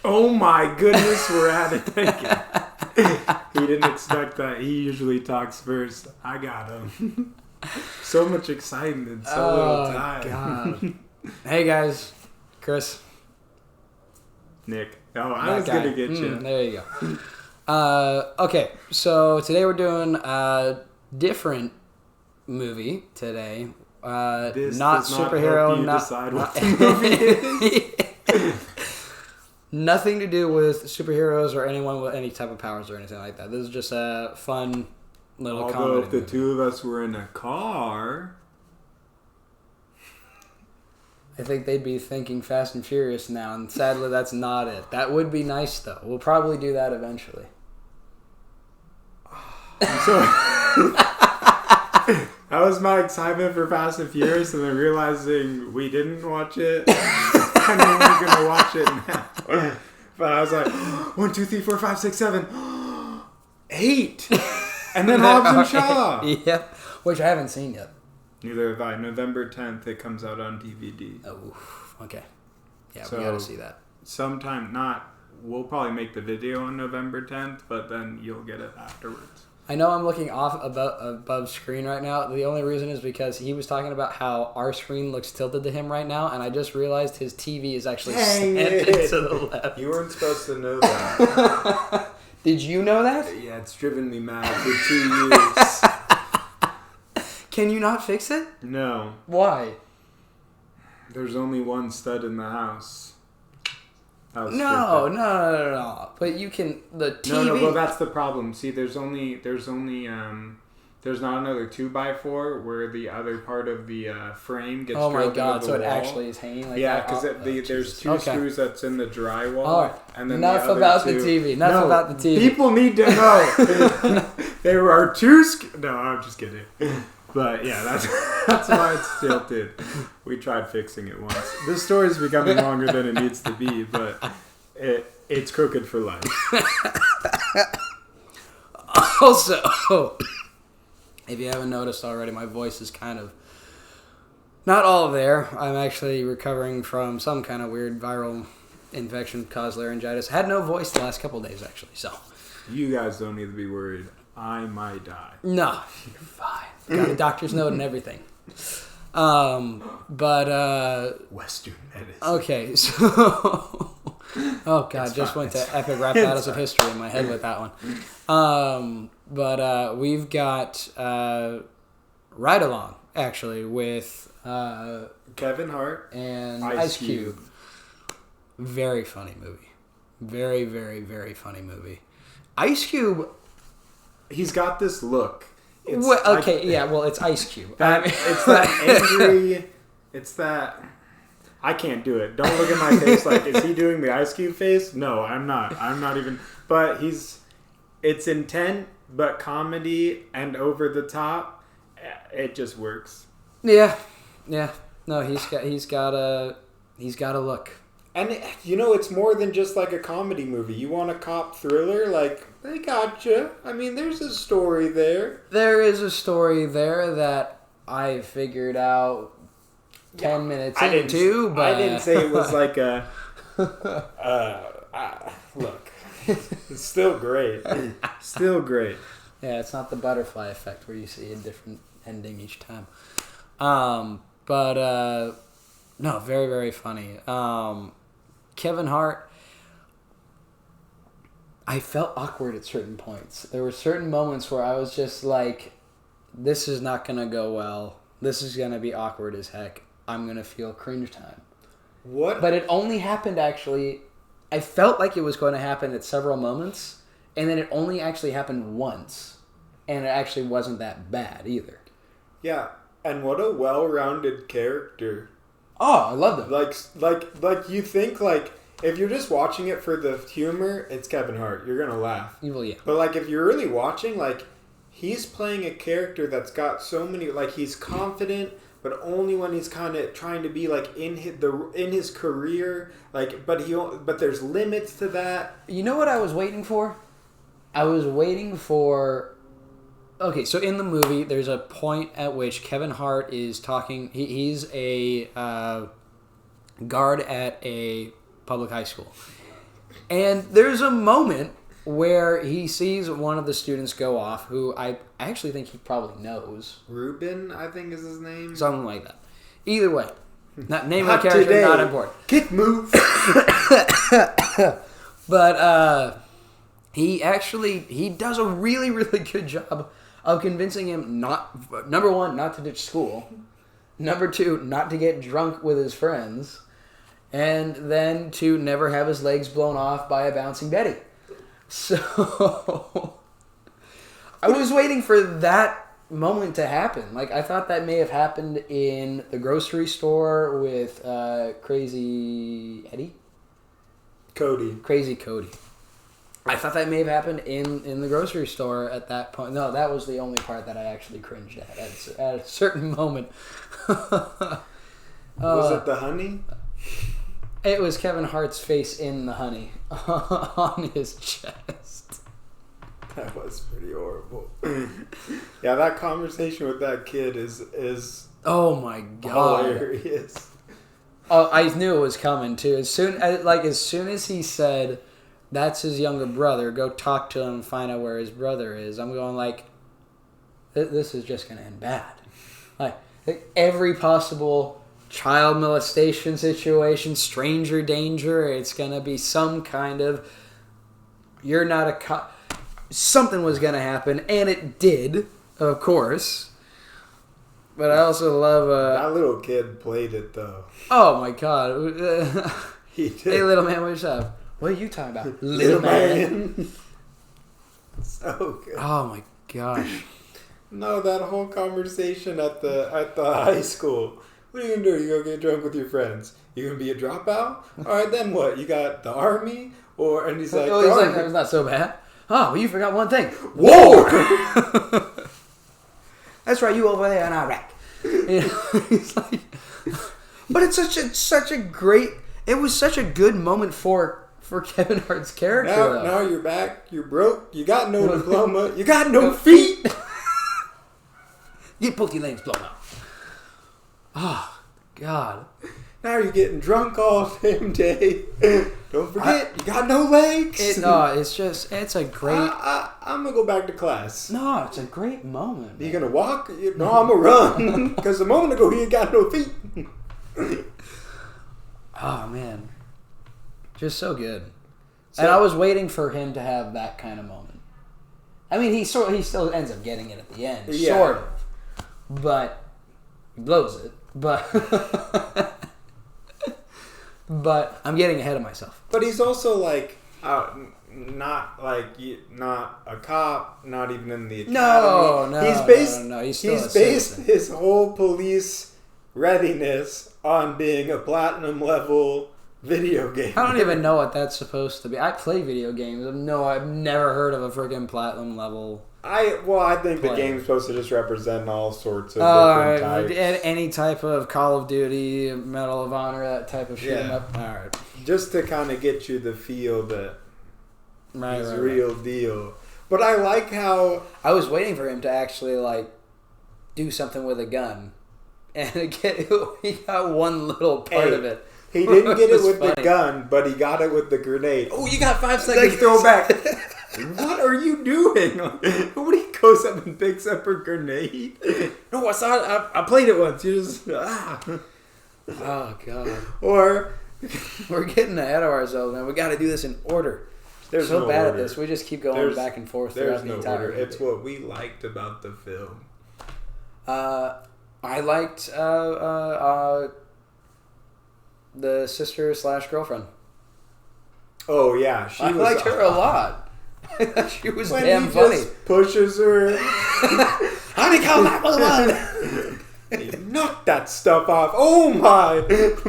Oh my goodness, we're at it again. He didn't expect that. He usually talks first. I got him. So much excitement, so little time. God. Hey guys, Chris. Nick. Oh, I was going to get you. There you go. Okay, so today we're doing a different movie today. This not does superhero, help you not decide what the movie is. Nothing to do with superheroes or anyone with any type of powers or anything like that. This is just a fun little comedy. Although if the movie. two of us were in a car, I think they'd be thinking Fast and Furious now, and sadly that's not it. That would be nice though. We'll probably do that eventually. so that was my excitement for Fast and Furious, and then realizing we didn't watch it, and then we're gonna watch it now. But I was like, 1, 2, 3, 4, 5, 6, 7, 8, and then Hobbs and Shaw. Yep, which I haven't seen yet. Neither have I. November 10th, it comes out on DVD. Oh, okay. Yeah, So, we gotta see that. Sometime, we'll probably make the video on November 10th, but then you'll get it afterwards. I know I'm looking off above screen right now. The only reason is because he was talking about how our screen looks tilted to him right now, and I just realized his TV is actually slanted to the left. You weren't supposed to know that. Did you know that? Yeah, it's driven me mad for 2 years. Can you not fix it? No. Why? There's only one stud in the house. No. But you can the TV. No. Well, that's the problem. See, there's not another 2x4 where the other part of the frame gets. Oh my drilled god! into So the it wall. actually is hanging like yeah, that. because there's two screws that's in the drywall. All right. And then Enough the other about two, the TV. Enough about the TV. People need to know. There are two. No, I'm just kidding. But yeah, that's why it's tilted. We tried fixing it once. This story's becoming longer than it needs to be, but it's crooked for life. Also, if you haven't noticed already, my voice is kind of not all there. I'm actually recovering from some kind of weird viral infection caused laryngitis. I had no voice the last couple of days, actually. So you guys don't need to be worried. I might die. No, you're fine. Got a doctor's note and everything. But Western medicine. Okay, so oh god, just went to epic rap battles of history in my head with that one. But we've got Ride Along actually with Kevin Hart and Ice Cube. Very funny movie. Very, very, very funny movie. Ice Cube. He's got this look. It's it's Ice Cube. It's that angry. It's that. I can't do it. Don't look at my face like, is he doing the Ice Cube face? No, I'm not. I'm not even. But it's intent, but comedy and over the top. It just works. Yeah. No, he's got a look. And, it's more than just like a comedy movie. You want a cop thriller? Like, they gotcha. I mean, there's a story there. There is a story there that I figured out 10 minutes into, but... I didn't say it was like a... look. It's still great. Still great. Yeah, it's not the butterfly effect where you see a different ending each time. No, very, very funny. Kevin Hart, I felt awkward at certain points. There were certain moments where I was just like, this is not going to go well. This is going to be awkward as heck. I'm going to feel cringe time. What? But it only happened actually, I felt like it was going to happen at several moments, and then it only actually happened once. And it actually wasn't that bad either. Yeah, and what a well-rounded character. Oh, I love them. Like you think, like, if you're just watching it for the humor, it's Kevin Hart. You're going to laugh. Well, yeah. But, like, if you're really watching, like, he's playing a character that's got so many, like, he's confident, but only when he's kind of trying to be, like, in his career, like, but there's limits to that. You know what I was waiting for? I was waiting for... Okay, so in the movie, there's a point at which Kevin Hart is talking... He's a guard at a public high school. And there's a moment where he sees one of the students go off, who I actually think he probably knows. Ruben, I think is his name. Something like that. Either way. Name of the character, today. Not important. Kick move. But he does a really, really good job of convincing him number one, not to ditch school. Number two, not to get drunk with his friends. And then to never have his legs blown off by a bouncing Betty. So I was waiting for that moment to happen. Like, I thought that may have happened in the grocery store with Crazy Eddie? Crazy Cody. I thought that may have happened in the grocery store at that point. No, that was the only part that I actually cringed at a certain moment. Was it the honey? It was Kevin Hart's face in the honey on his chest. That was pretty horrible. Yeah, that conversation with that kid is oh my god, hilarious. Oh, I knew it was coming too. As soon as he said, "That's his younger brother. Go talk to him and find out where his brother is." I'm going like, this is just gonna end bad. Like every possible child molestation situation, stranger danger. It's gonna be some kind of you're not a cop. Something was gonna happen, and it did, of course. But I also love that little kid played it though. Oh my god, he did. Hey, little man, what's up? What are you talking about, little man? So good. Oh my gosh. No, that whole conversation at the high school. What are you gonna do? You gonna get drunk with your friends? You gonna be a dropout? All right, then what? You got the army, and he's like, that was not so bad. Oh, well, you forgot one thing. War. That's right, you over there in Iraq. You know, he's like, but it's such a great. It was such a good moment for Kevin Hart's character. Now you're back. You're broke. You got no diploma. You got no feet. Get both your legs blown up. Oh, God. Now you're getting drunk all damn day. Don't forget, you got no legs. It's a great... I'm going to go back to class. No, it's a great moment. You going to walk? No, I'm going to run. Because a moment ago, you ain't got no feet. Oh, man. Just so good. And I was waiting for him to have that kind of moment. I mean, he still ends up getting it at the end, sort of. But he blows it. But I'm getting ahead of myself. But he's also like not a cop, not even in the academy. No. He's based his whole police readiness on being a platinum level video game. I don't even know what that's supposed to be. I play video games. No, I've never heard of a freaking platinum level. I think the game's supposed to just represent all sorts of different types. Any type of Call of Duty, Medal of Honor, that type of shit. Yeah. All right. Just to kind of get you the feel that he's real deal. But I like how... I was waiting for him to actually, do something with a gun. And he got one little part of it. He didn't get it with the gun, but he got it with the grenade. Oh, you got 5 seconds. Throw back. What are you doing? Nobody goes up and picks up her grenade. No, I saw it. I played it once. You just... Oh, God. Or... We're getting ahead of ourselves, man. We got to do this in order. There's so bad order. At this. We just keep going back and forth throughout the entire order. It's what we liked about the film. I liked the sister/girlfriend. Oh yeah, I liked her a lot. She was when damn he funny. Just pushes her. Honey, call 911. He knocked that stuff off. Oh my!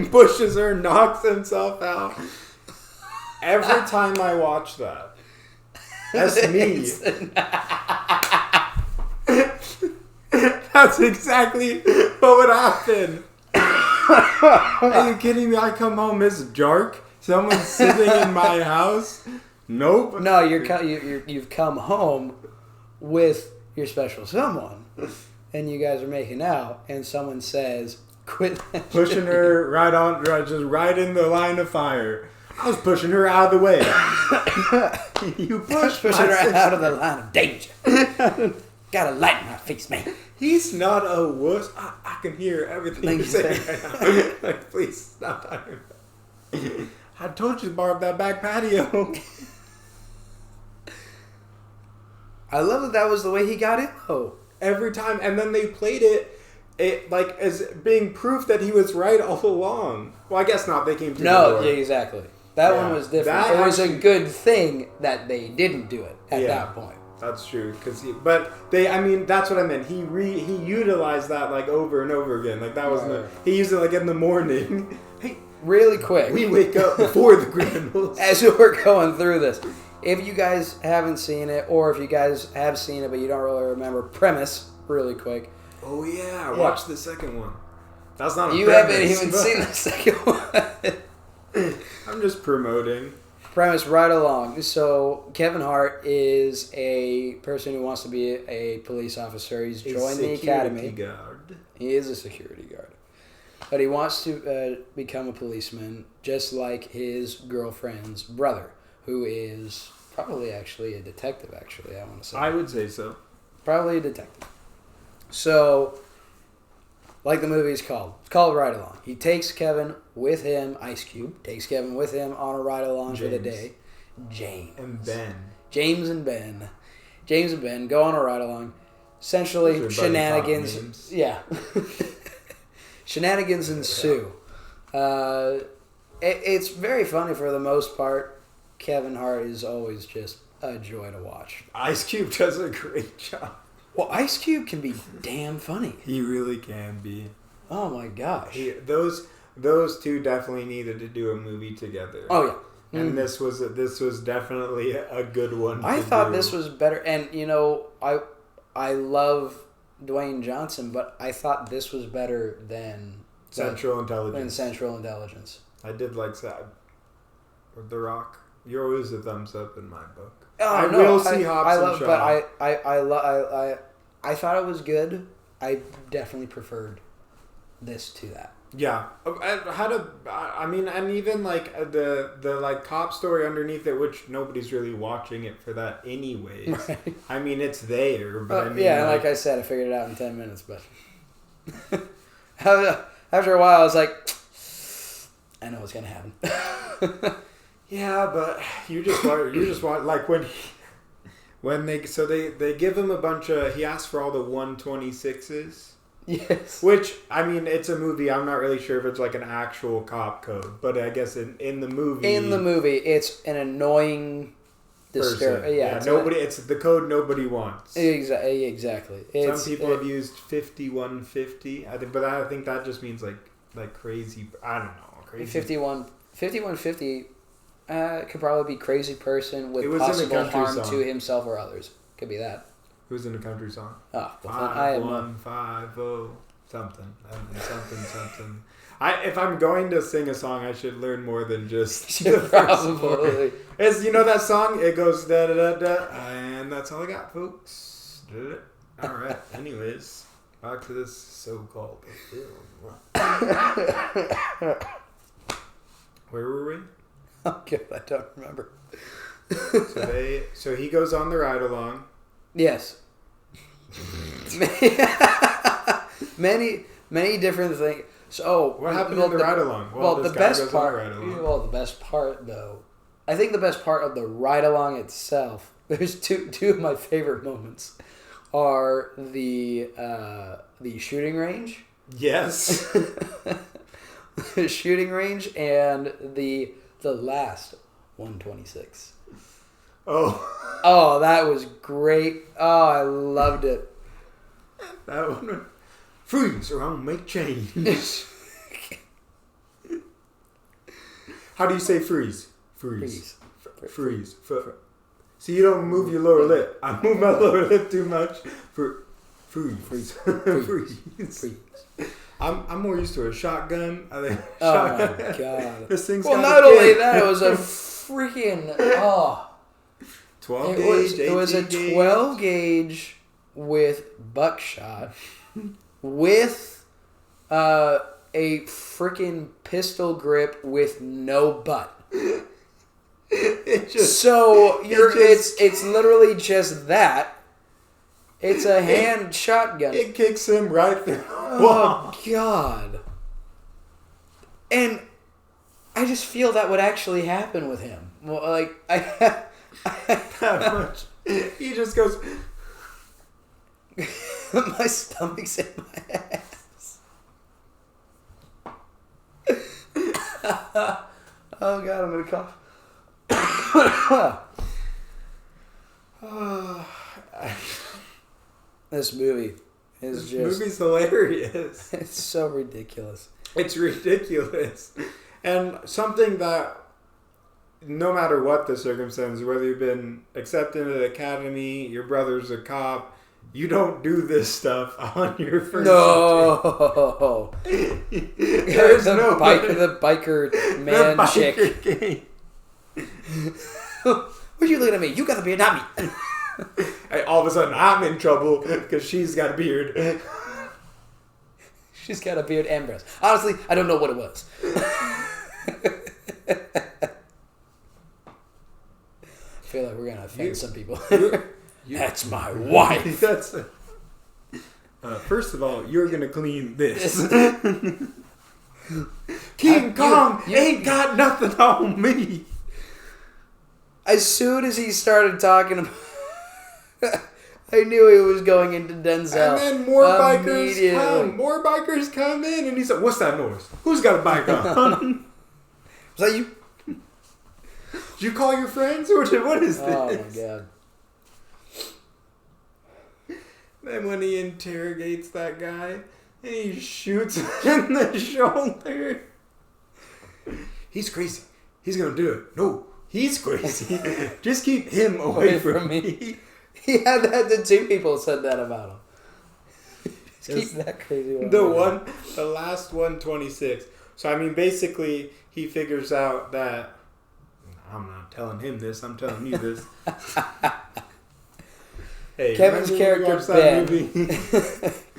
Pushes her, knocks himself out. Every time I watch that, that's me. That's exactly what would happen. Are you kidding me? I come home, it's dark. Someone's sitting in my house. Nope. No, you've come home with your special someone, and you guys are making out, and someone says, "Quit." Pushing her just right in the line of fire. I was pushing her out of the way. You pushing her out of the line of danger. Got a light in my face, man. He's not a wuss. I can hear everything you're saying right now. Like, please stop talking. I told you to borrow that back patio. I love that was the way he got in. Oh, every time, and then they played it like as being proof that he was right all along. Well, I guess not. They came through the door. Yeah, exactly. That one was different. It was a good thing that they didn't do it at that point. That's true, I mean, that's what I meant. He utilized that like over and over again. Like that was he used it like in the morning. Hey, really quick. We wake up before the criminals. As we're going through this, if you guys haven't seen it, or if you guys have seen it but you don't really remember, premise really quick. Oh yeah, watch the second one. That's not a you premise. You haven't even seen the second one. I'm just promoting. Premise right along. So Kevin Hart is a person who wants to be a police officer. He's joined the academy. Guard. He is a security guard, but he wants to become a policeman, just like his girlfriend's brother, who is probably actually a detective. Actually, I want to say. I would say so. Probably a detective. So, like the movie is called. It's called Ride Along. He takes Kevin with him, Ice Cube, takes Kevin with him on a ride along for the day. James and Ben go on a ride along. Essentially, shenanigans. Yeah. Shenanigans ensue. It's very funny for the most part. Kevin Hart is always just a joy to watch. Ice Cube does a great job. Well, Ice Cube can be damn funny. He really can be. Oh my gosh. Those two definitely needed to do a movie together. Oh yeah. And this was definitely a good one. I thought this was better, and I love Dwayne Johnson, but I thought this was better than Central Intelligence. I did like that. The Rock. You're always a thumbs up in my book. I thought it was good. I definitely preferred this to that. Yeah, and even like the like top story underneath it, which nobody's really watching it for that anyways. Right. I mean, it's there, but like I said, I figured it out in 10 minutes. But after a while, I was like, I know what's gonna happen. Yeah, but you just want like when they give him a bunch of, he asks for all the 126s. Yes. Which, I mean, it's a movie. I'm not really sure if it's like an actual cop code, but I guess in the movie. In the movie, it's an annoying person. Yeah, nobody. It's the code nobody wants. Exactly. Some people have used 5150. I think that just means like crazy. I don't know. Crazy. 5150 could probably be crazy person with possible harm to himself or others. Could be that. It was in a country song. Oh, 5150 something. If I'm going to sing a song, I should learn more than just the probably. It's that song. It goes da da da da, and that's all I got, folks. All right. Anyways, back to this so-called film. Where were we? Oh, good. I don't remember. So he goes on the ride along. Yes. many different things. So what happened on the ride along? The best part though, I think the best part of the ride along itself. There's two of my favorite moments are the shooting range. Yes. The shooting range and the last 126. Oh, that was great. Oh, I loved it. That one. Freeze or I'll make change. How do you say freeze? Freeze. See, you don't move your lower lip. I move my lower lip too much. Freeze. I'm more used to a shotgun. My god. This thing's not only that, it was a freaking 12 gauge. It was a 12 gauge with buckshot with a freaking pistol grip with no butt. It's literally just that. It's a hand shotgun. It kicks him right through. Oh God! And I just feel that would actually happen with him. Well, like that much. He just goes. My stomach's in my ass. Oh God, I'm gonna cough. This movie is movie's hilarious. It's so ridiculous. It's ridiculous. And something that, no matter what the circumstances, whether you've been accepted into the academy, your brother's a cop, you don't do this stuff on your first day. There's the biker man the chick. Gang. What are you looking at me? You got the beard, not me. Hey, all of a sudden, I'm in trouble because she's got a beard. She's got a beard and breasts. Honestly, I don't know what it was. I feel like we're going to offend some people. That's my wife. First of all, you're going to clean this. King Kong ain't got nothing on me. As soon as he started talking about... I knew he was going into Denzel. And then more bikers come in, and he's like, "What's that noise? Who's got a bike on?" Was that you? Did you call your friends, or what is this? Oh my God. Then when he interrogates that guy, and he shoots him in the shoulder. He's crazy. He's gonna do it. No, he's crazy. Just keep him away from me. He had that. The two people said that about him. Just keep that crazy one. The last 126. So I mean, basically, he figures out that I'm not telling him this. I'm telling you this. Hey, Kevin's character Ben.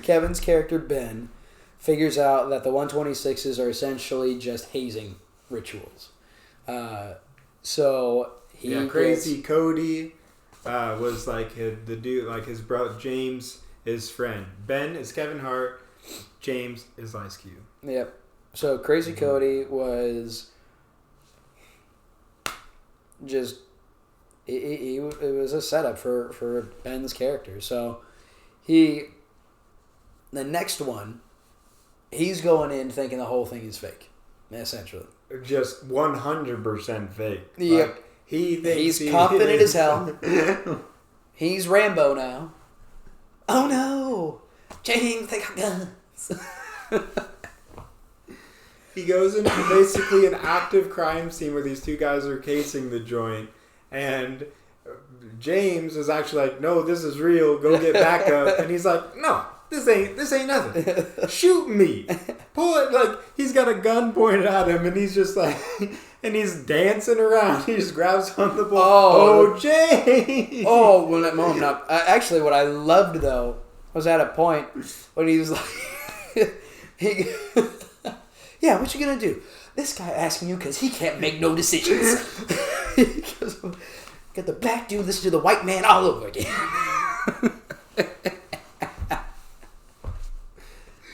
Kevin's character Ben figures out that the 126s are essentially just hazing rituals. So he Crazy Cody. Was like the dude, like his brother James, his friend. Ben is Kevin Hart. James is Ice Cube. Yep. So Crazy Cody was just it was a setup for Ben's character. So the next one, he's going in thinking the whole thing is fake, essentially. Just 100% fake. Yep. Like, he thinks he's confident as hell. He's Rambo now. Oh no! James, they got guns. He goes into basically an active crime scene where these two guys are casing the joint, and James is actually like, "No, this is real. Go get backup." And he's like, "No, this ain't nothing. Shoot me, pull it." Like he's got a gun pointed at him, and he's just like. And he's dancing around. He just grabs on the ball. Oh, James! Oh, well, that moment up. Actually, what I loved, though, was at a point when he was like... yeah, what you gonna do? This guy asking you because he can't make no decisions. He goes, get the black dude listen to the white man all over again.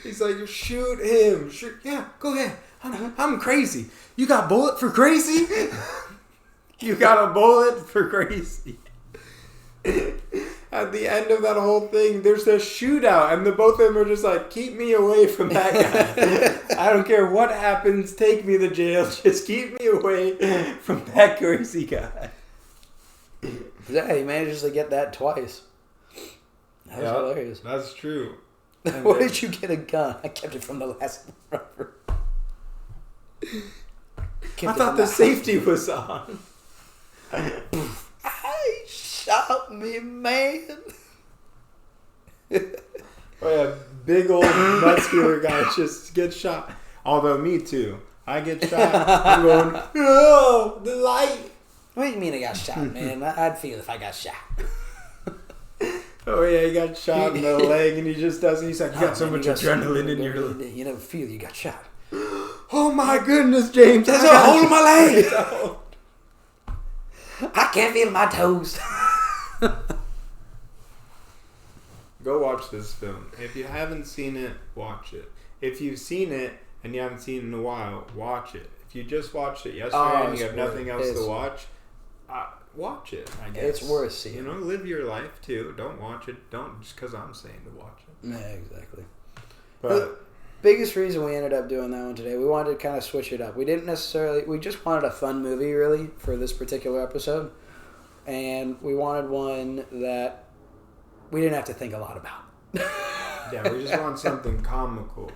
He's like, shoot him. Shoot. Yeah, go ahead. I'm crazy. You got bullet for crazy? You got a bullet for crazy. At the end of that whole thing, there's a shootout, and the both of them are just like, keep me away from that guy. I don't care what happens. Take me to jail. Just keep me away from that crazy guy. Yeah, he manages to get that twice. That was hilarious. That's true. Where did you get a gun? I kept it from the last rubber. I thought the safety was on. I shot me, man. Oh yeah, big old muscular guy just gets shot. Although me too. I get shot. I'm going, no, the light. What do you mean I got shot, man? I'd feel if I got shot. Oh yeah, he got shot in the leg and he just doesn't. He's like, you got so much adrenaline in your leg. You never feel you got shot. Oh my goodness, James! There's a hole in my leg. I can't feel my toes. Go watch this film. If you haven't seen it, watch it. If you've seen it and you haven't seen it in a while, watch it. If you just watched it yesterday and you have nothing else to watch, watch it, I guess. It's worth seeing. You know, live your life too. Don't watch it. Don't just because I'm saying to watch it. Yeah, exactly. But the biggest reason we ended up doing that one today, we wanted to kind of switch it up. We just wanted a fun movie, really, for this particular episode. And we wanted one that we didn't have to think a lot about. Yeah, we just want something comical.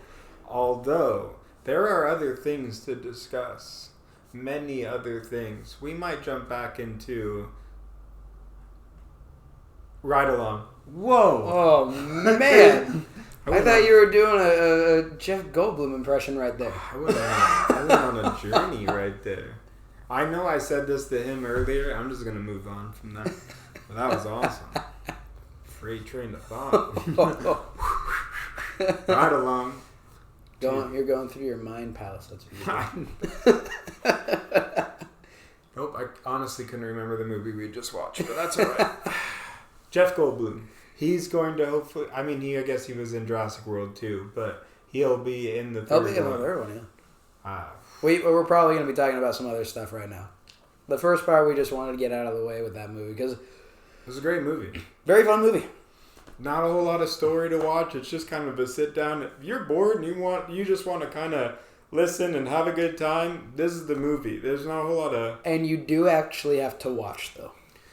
Although, there are other things to discuss. Many other things. We might jump back into Ride Along. Whoa! Oh, man! I thought you were doing a Jeff Goldblum impression right there. I went on a journey right there. I know I said this to him earlier. I'm just going to move on from that. But that was awesome. Freight train of thought. Ride Along. You're going through your mind palace. That's what Nope, I honestly couldn't remember the movie we just watched, but that's alright. Jeff Goldblum. He's going to hopefully... I mean, I guess he was in Jurassic World too, but he'll be in the third one. He'll be in the third one, yeah. We're probably going to be talking about some other stuff right now. The first part, we just wanted to get out of the way with that movie, because... It was a great movie. Very fun movie. Not a whole lot of story to watch. It's just kind of a sit down. If you're bored and you just want to kind of listen and have a good time, this is the movie. There's not a whole lot of... And you do actually have to watch, though.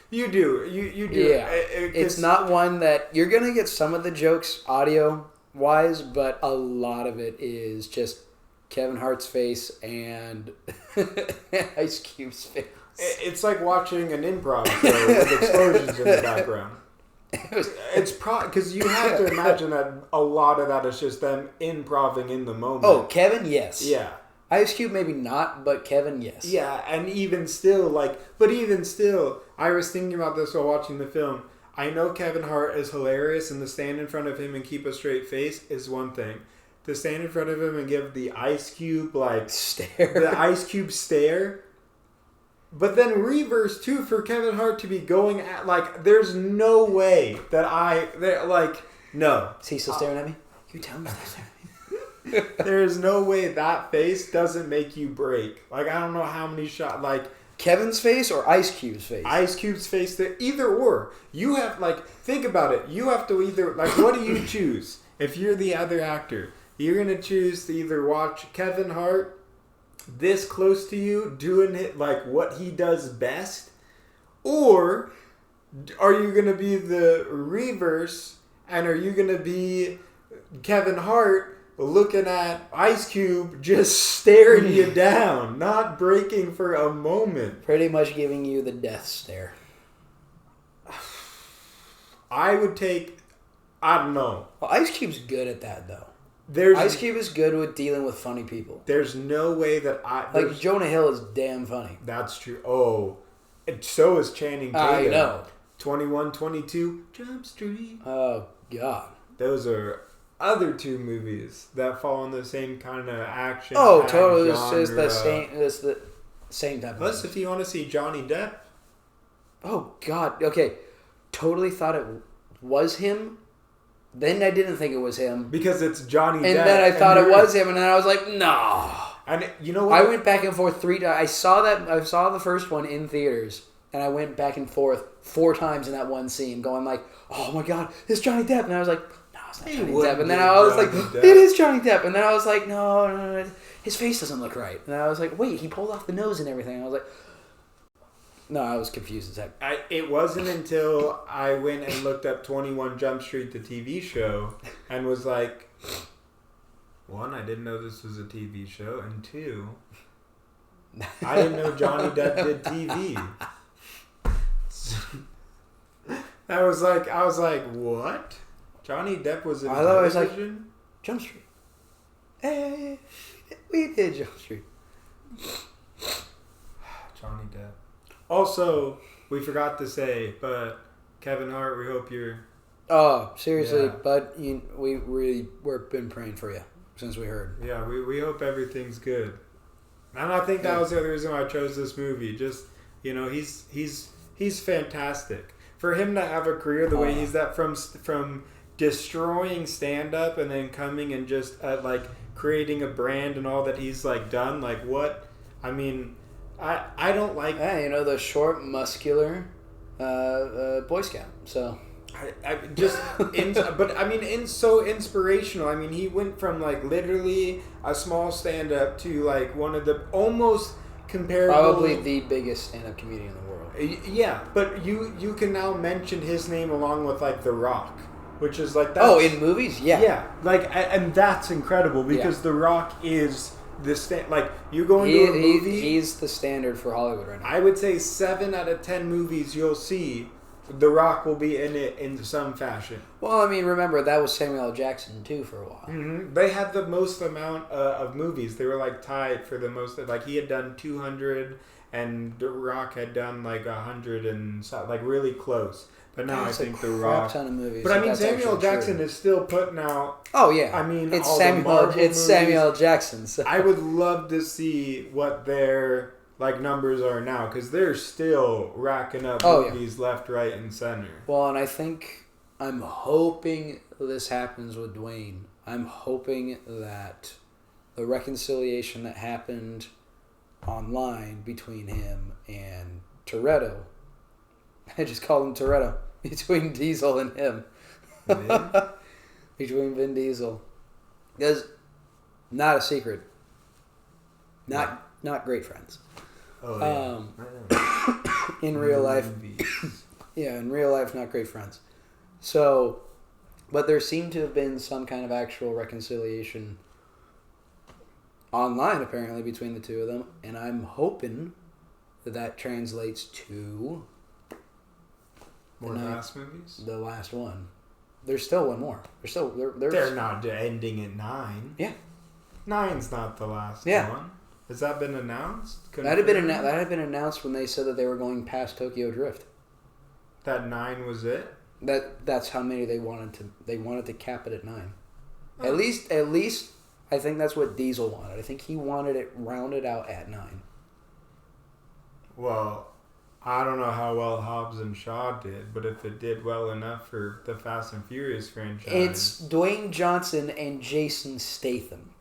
You do. You do. Yeah. It's not one that... You're going to get some of the jokes audio-wise, but a lot of it is just Kevin Hart's face and Ice Cube's face. It's like watching an improv show with explosions in the background. It's because you have to imagine that a lot of that is just them improving in the moment. Oh, Kevin, yes. Yeah. Ice Cube, maybe not, but Kevin, yes. Yeah, and even still, I was thinking about this while watching the film. I know Kevin Hart is hilarious, and to stand in front of him and keep a straight face is one thing. To stand in front of him and give the Ice Cube, stare. The Ice Cube stare. But then reverse, too, for Kevin Hart to be going at, there's no way that no. Is he still staring at me? You tell me he's staring at me. There's no way that face doesn't make you break. I don't know how many shots, Kevin's face or Ice Cube's face? Ice Cube's face, either or. You have, think about it. You have to either, what do you choose? If you're the other actor, you're going to choose to either watch Kevin Hart this close to you doing it what he does best, or are you going to be the reverse and are you going to be Kevin Hart looking at Ice Cube just staring you down, not breaking for a moment? Pretty much giving you the death stare. I would take... I don't know. Well, Ice Cube's good at that, though. Ice Cube is good with dealing with funny people. There's no way that Jonah Hill is damn funny. That's true. Oh. And so is Channing Tatum. I know. 21, 22, Jump Street. Oh, God. Those are other two movies that fall in the same kind of action. Oh, totally. It's the same type of Plus, if you want to see Johnny Depp. Oh, God. Okay. Totally thought it was him. Then I didn't think it was him. Because it's Johnny Depp. And then I thought it was him, and then I was like, no. And you know what? I went back and forth 3 times. I saw the first one in theaters, and I went back and forth 4 times in that one scene, going oh my God, it's Johnny Depp. And I was like, no, it's not Johnny Depp. And then I was like, it is Johnny Depp. And then I was like, no, his face doesn't look right. And I was like, wait, he pulled off the nose and everything. And I was like... No, I was confused as heck. It wasn't until I went and looked up 21 Jump Street, the TV show, and was like, 1, I didn't know this was a TV show, and 2, I didn't know Johnny Depp did TV. I was like, what? Johnny Depp was in television? Jump Street. Hey, we did Jump Street. Johnny Depp. Also, we forgot to say, but Kevin Hart, we hope you're... Oh, seriously, yeah. But we've been praying for you. since we heard. Yeah, we hope everything's good. And I think that was the other reason why I chose this movie. Just, he's fantastic. For him to have a career the way he's that from destroying stand-up and then coming and just creating a brand and all that he's done, what? I mean, I don't like... Yeah, the short, muscular Boy Scout, so... so inspirational. I mean, he went from literally a small stand-up to one of the almost comparable... Probably the biggest stand-up comedian in the world. Yeah, but you can now mention his name along with The Rock. Which is in movies? Yeah. Yeah. And that's incredible because The Rock is the you go into a movie... He's the standard for Hollywood right now. I would say 7 out of 10 movies you'll see, The Rock will be in it in some fashion. Well, I mean, remember, that was Samuel L. Jackson, too, for a while. Mm-hmm. They had the most amount of movies. They were, tied for the most... he had done 200, and The Rock had done, 100 and... really close. But now I think The Rock... ton of movies. But I mean, Samuel Jackson is still putting out... Oh, yeah. I mean, it's all Samuel Jackson. So. I would love to see what their numbers are now, because they're still racking up movies left, right, and center. Well, and I'm hoping this happens with Dwayne. I'm hoping that the reconciliation that happened online between him and Toretto... I just call him Toretto. Between Diesel and him. Between Vin Diesel. Because, not a secret. Not great friends. Oh, yeah. In real life. Yeah, in real life, not great friends. So, but there seemed to have been some kind of actual reconciliation online, apparently, between the two of them. And I'm hoping that translates to... More last movies? The last one. There's still one more. They're not ending at 9. Yeah. 9's not the last one. Has that been announced? That had been announced when they said that they were going past Tokyo Drift. That 9 was it? That's how many they wanted to cap it at 9. Oh. At least I think that's what Diesel wanted. I think he wanted it rounded out at 9. Well, I don't know how well Hobbs and Shaw did, but if it did well enough for the Fast and Furious franchise... It's Dwayne Johnson and Jason Statham.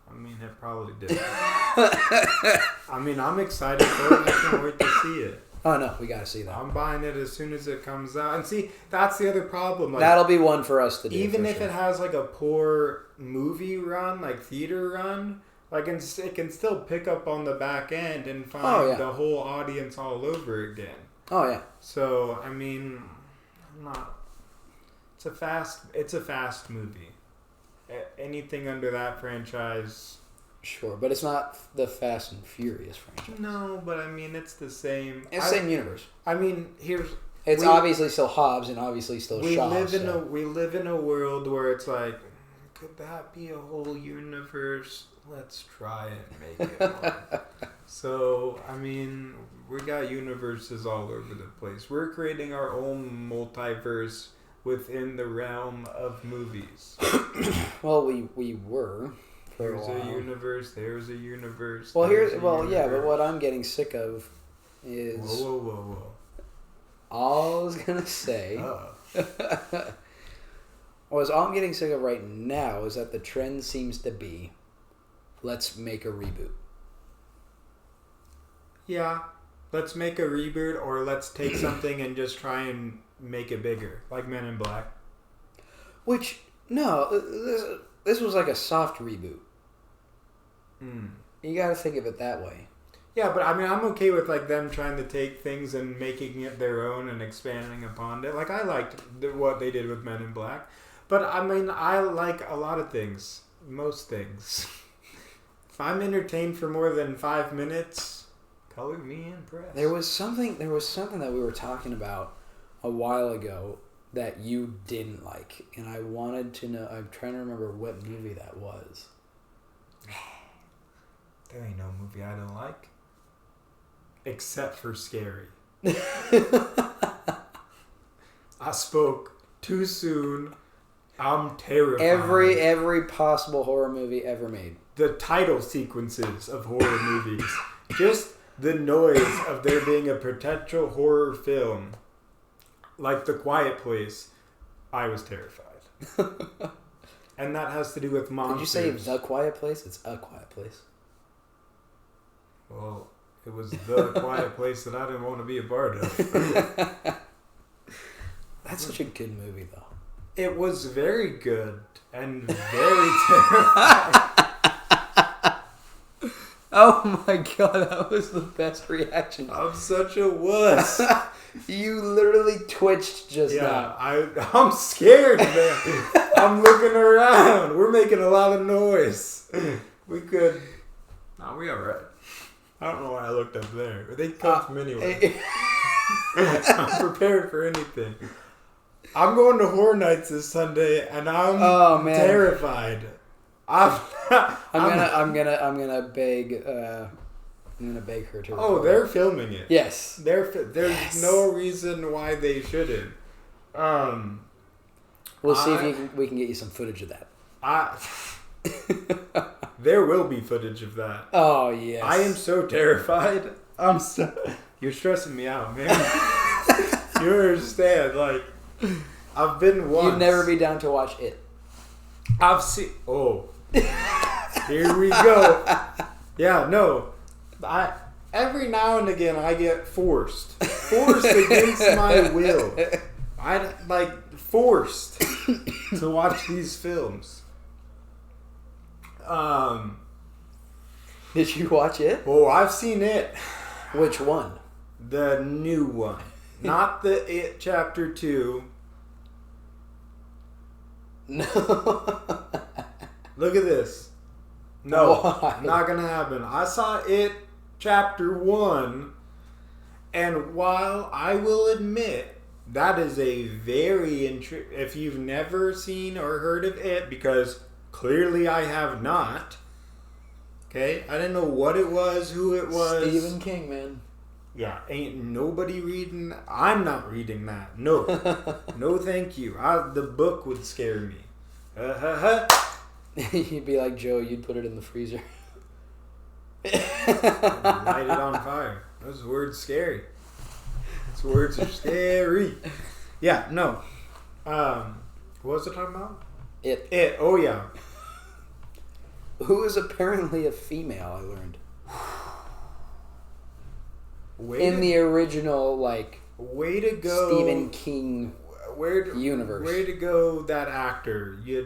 I mean, it probably did. I mean, I'm excited for it. I can't wait to see it. Oh, no, we got to see that. I'm buying it as soon as it comes out. And see, that's the other problem. That'll be one for us to do. Even if it has a poor movie run, theater run... it can still pick up on the back end and find the whole audience all over again. Oh, yeah. So, I mean, it's a fast movie. Anything under that franchise... Sure, but it's not the Fast and Furious franchise. No, but I mean, it's the same... It's the same universe. I mean, It's obviously still Hobbs and obviously still Shaw. We live in a world where it's could that be a whole universe? Let's try and make it one. So, I mean, we got universes all over the place. We're creating our own multiverse within the realm of movies. Well, we were. There's a universe. There's a universe. Well, but what I'm getting sick of is... Whoa. All I was going to say... all I'm getting sick of right now is that the trend seems to be, let's make a reboot. Yeah. Let's make a reboot, or let's take something and just try and make it bigger. Like Men in Black. Which, no, this was a soft reboot. You gotta think of it that way. Yeah, but I mean, I'm okay with them trying to take things and making it their own and expanding upon it. I liked what they did with Men in Black. But, I mean, I like a lot of things. Most things. If I'm entertained for more than 5 minutes, color me impressed. There was something that we were talking about a while ago that you didn't like. And I wanted to know... I'm trying to remember what movie that was. There ain't no movie I don't like. Except for Scary. I spoke too soon... I'm terrified. Every possible horror movie ever made. The title sequences of horror movies. Just the noise of there being a potential horror film. Like The Quiet Place. I was terrified. And that has to do with monsters. Did you say The Quiet Place? It's A Quiet Place. Well, it was the quiet place that I didn't want to be a part of. That's such a good movie, though. It was very good and very terrifying. Oh my god, that was the best reaction. I'm such a wuss. You literally twitched just now. I'm scared, man. I'm looking around. We're making a lot of noise. We could... No, we alright. I don't know why I looked up there. They come from anywhere. I'm prepared for anything. I'm going to Horror Nights this Sunday, and I'm terrified. I'm gonna beg her to. Oh, they're filming it. Yes, there's no reason why they shouldn't. We'll see if we can get you some footage of that. There will be footage of that. Oh yes. I am so terrified. You're stressing me out, man. You understand? Like, I've been once. You'd never be down to watch it. I've seen. Oh, here we go. Yeah, no. Every now and again I get forced against my will. Forced to watch these films. Did you watch it? Oh, I've seen it. Which one? The new one. Not the It Chapter 2. No. Look at this. No. Why? Not gonna happen. I saw It Chapter 1, and while I will admit that is a very if you've never seen or heard of it, because clearly I have not. Okay? I didn't know what it was, who it was. Stephen King, man. Yeah, ain't nobody reading. I'm not reading that. No. No, thank you. The book would scare me. You'd be like Joe, you'd put it in the freezer. Light it on fire. Those words scary. Those words are scary. Yeah, no. What was I talking about? It. Oh, yeah. Who is apparently a female, I learned. In the original, way to go, Stephen King universe. Way to go, that actor. You're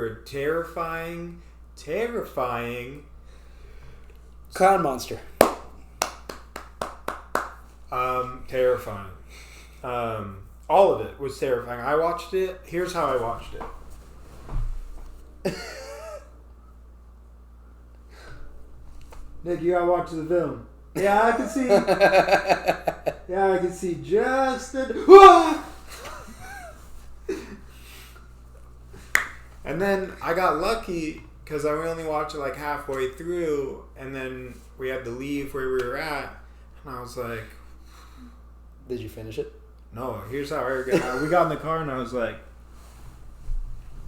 a terrifying clown monster. Terrifying. All of it was terrifying. I watched it. Here's how I watched it. Nick, you gotta watch the film. Yeah, I can see. Yeah, I can see just the. And then I got lucky because I only watched it halfway through, and then we had to leave where we were at, and I was like, "Did you finish it?" No. Here's how we got in the car, and I was like,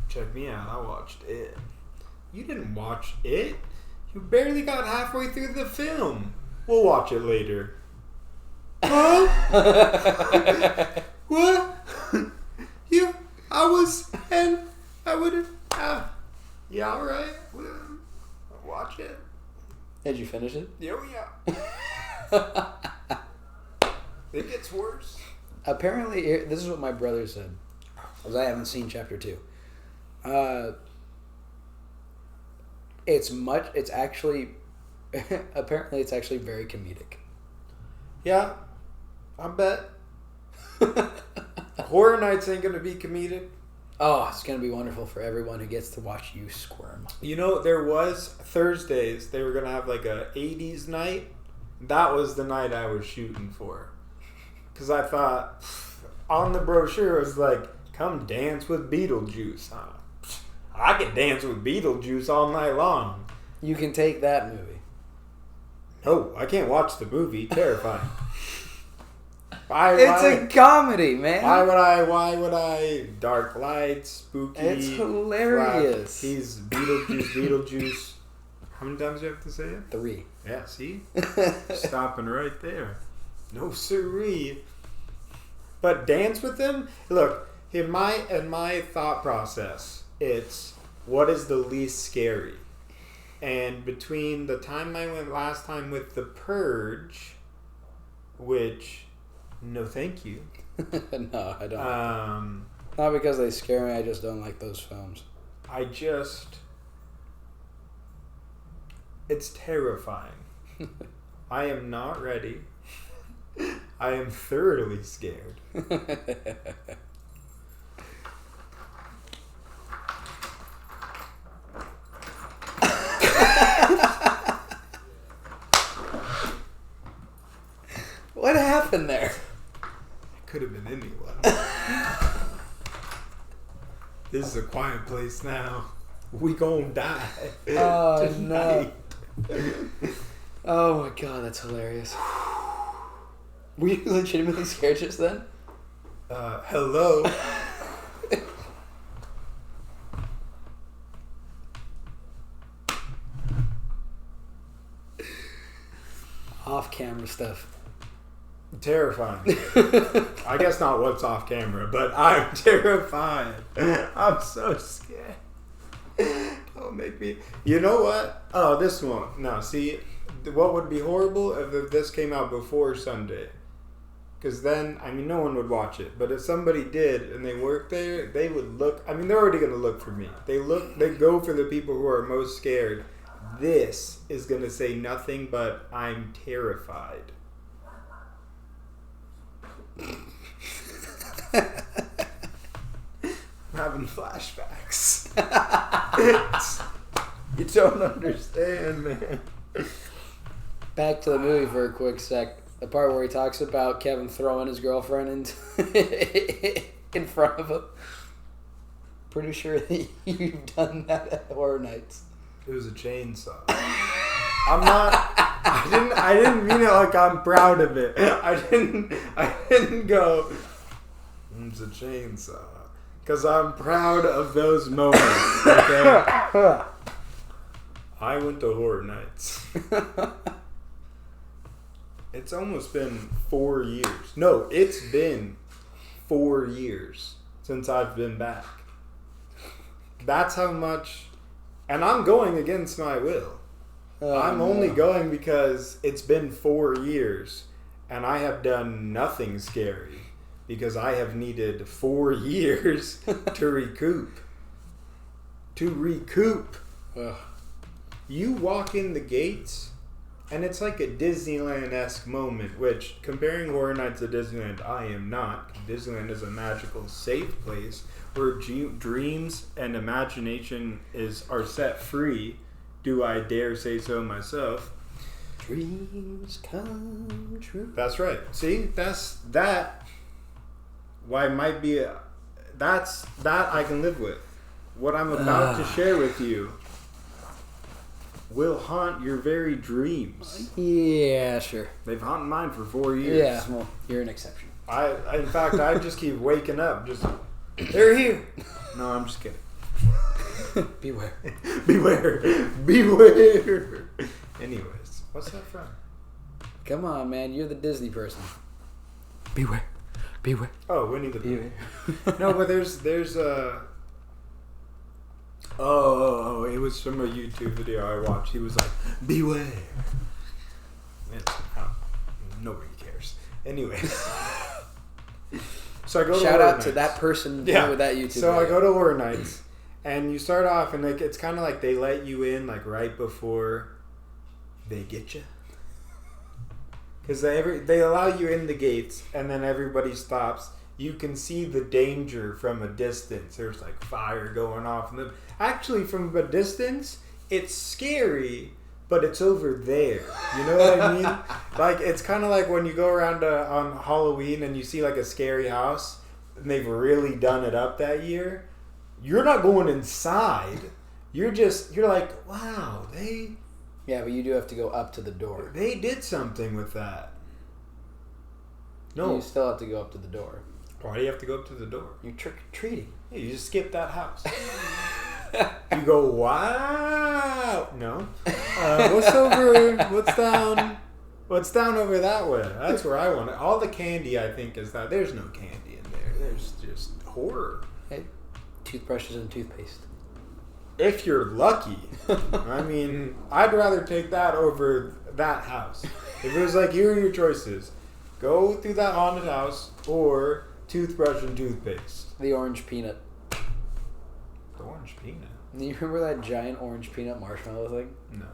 "Check me out. I watched it. You didn't watch it. You barely got halfway through the film. We'll watch it later." Huh? What? I would have. Yeah, all right. I'll watch it. Did you finish it? Yeah. It gets worse. Apparently, this is what my brother said, because I haven't seen chapter 2. It's actually, apparently it's actually very comedic. Yeah, I bet. Horror Nights ain't gonna be comedic. Oh, it's gonna be wonderful for everyone who gets to watch you squirm. You know, there was Thursdays, they were gonna have a 80s night. That was the night I was shooting for. Because I thought, on the brochure, it was come dance with Beetlejuice. I could dance with Beetlejuice all night long. You can take that movie. No, I can't watch the movie. Terrifying. It's a comedy, man. Why would I? Dark lights, spooky. It's hilarious. He's Beetlejuice. How many times do you have to say it? 3. Yeah, see? Stopping right there. No siree. But dance with him? Look, in my thought process, it's what is the least scary? And between the time I went last time with The Purge, which, no thank you. No, I don't. Not because they scare me, I just don't like those films. It's terrifying. I am not ready. I am thoroughly scared. What happened there? It could have been anyone. This is a quiet place now. We gonna die. Oh, no. Oh my god, that's hilarious. Were you legitimately scared just then? Hello? Off-camera stuff. Terrifying. I guess not what's off camera, but I'm terrified. I'm so scared. Don't make me... You know what? Oh, this one. No, see, what would be horrible if this came out before Sunday? Because then, I mean, no one would watch it. But if somebody did and they worked there, they would look... I mean, they're already going to look for me. They go for the people who are most scared. This is going to say nothing but I'm terrified. I'm having flashbacks. You don't understand, man. Back to the movie for a quick sec. The part where he talks about Kevin throwing his girlfriend in front of him. Pretty sure that you've done that at Horror Nights. It was a chainsaw. I'm not. I didn't mean it like I'm proud of it. I didn't go. It's a chainsaw. Because I'm proud of those moments. Okay. I went to Horror Nights. It's almost been 4 years. No, it's been 4 years since I've been back. That's how much. And I'm going against my will. I'm only going because it's been 4 years and I have done nothing scary because I have needed 4 years to recoup. Ugh. You walk in the gates and it's like a Disneyland-esque moment, which comparing Horror Nights to Disneyland, I am not. Disneyland is a magical, safe place where dreams and imagination are set free. Do I dare say so myself? Dreams come true. That's right. See, that. Why might be that I can live with. What I'm about to share with you will haunt your very dreams. Yeah, sure. They've haunted mine for 4 years. Yeah, well, you're an exception. In fact, I just keep waking up. They're here. No, I'm just kidding. Beware. Beware. Anyways, what's that from? Come on, man. You're the Disney person. Beware. Oh, Winnie the Pooh. No, but there's Oh, it was from a YouTube video I watched. He was like, beware. Nobody cares. Anyways. So I go to Shout Horror out Nights. to that person with that YouTube So video. I go to Horror Nights, and you start off, and it's kind of like they let you in like right before they get you. Because they allow you in the gates, and then everybody stops. You can see the danger from a distance. There's like fire going off. Actually, from a distance, it's scary, but it's over there. You know what I mean? Like, it's kind of like when you go around on Halloween and you see like a scary house, and they've really done it up that year. You're not going inside. You're like, wow, Yeah, but you do have to go up to the door. They did something with that. No. You still have to go up to the door. Why do you have to go up to the door? You're trick-or-treating. Yeah, you just skip that house. You go, wow. No. What's over? What's down over that way? That's where I want it. All the candy, I think, is that there's no candy in there. There's just horror. Hey, toothbrushes and toothpaste. If you're lucky. I mean, I'd rather take that over that house. If it was like, here are your choices. Go through that haunted house or toothbrush and toothpaste. The orange peanut. The orange peanut? Do you remember that giant orange peanut marshmallow thing? No.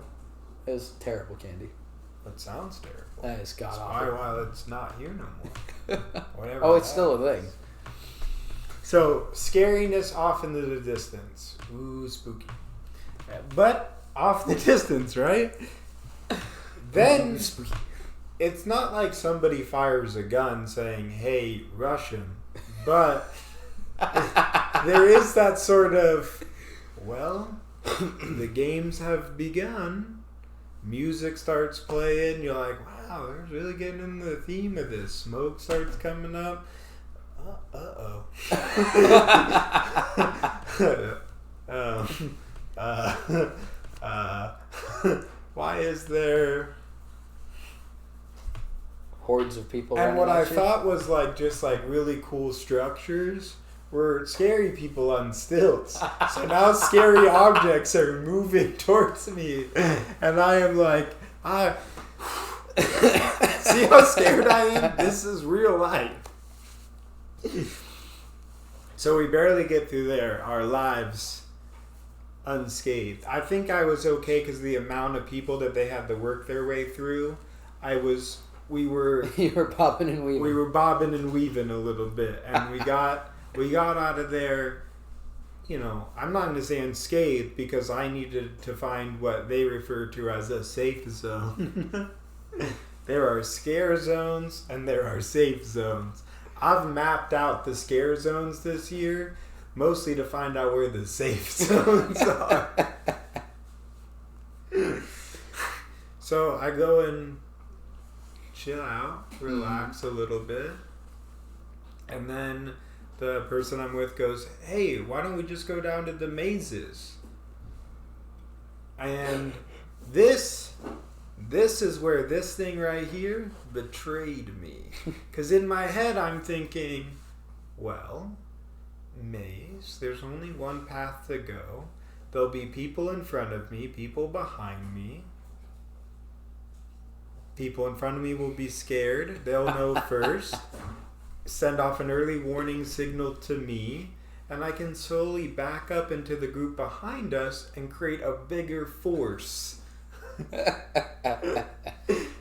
It was terrible candy. That sounds terrible. That is god That's awful. why it's not here no more. Whatever. Oh, it's still a thing. So, scariness off into the distance. Ooh, spooky. But, off the distance, right? Then, it's not like somebody fires a gun saying, hey, rush him. But, there is that sort of, well, the games have begun. Music starts playing. You're like, wow, they're really getting in the theme of this. Smoke starts coming up. Uh-oh. Why is there... Hordes of people. And what I at you? thought was like just like really cool structures were scary people on stilts. So now scary objects are moving towards me. And I am like, see how scared I am? This is real life. So we barely get through there, our lives unscathed. I think I was okay because the amount of people that they had to work their way through, you were bobbing and weaving. We were bobbing and weaving a little bit, and we got out of there. You know, I'm not going to say unscathed because I needed to find what they refer to as a safe zone. There are scare zones and there are safe zones. I've mapped out the scare zones this year, mostly to find out where the safe zones are. So I go and chill out, relax a little bit, and then the person I'm with goes, hey, why don't we just go down to the mazes? And this is where this thing right here betrayed me. Because in my head I'm thinking, well, maze, there's only one path to go. There'll be people in front of me, people behind me. People in front of me will be scared. They'll know first. Send off an early warning signal to me. And I can slowly back up into the group behind us and create a bigger force. I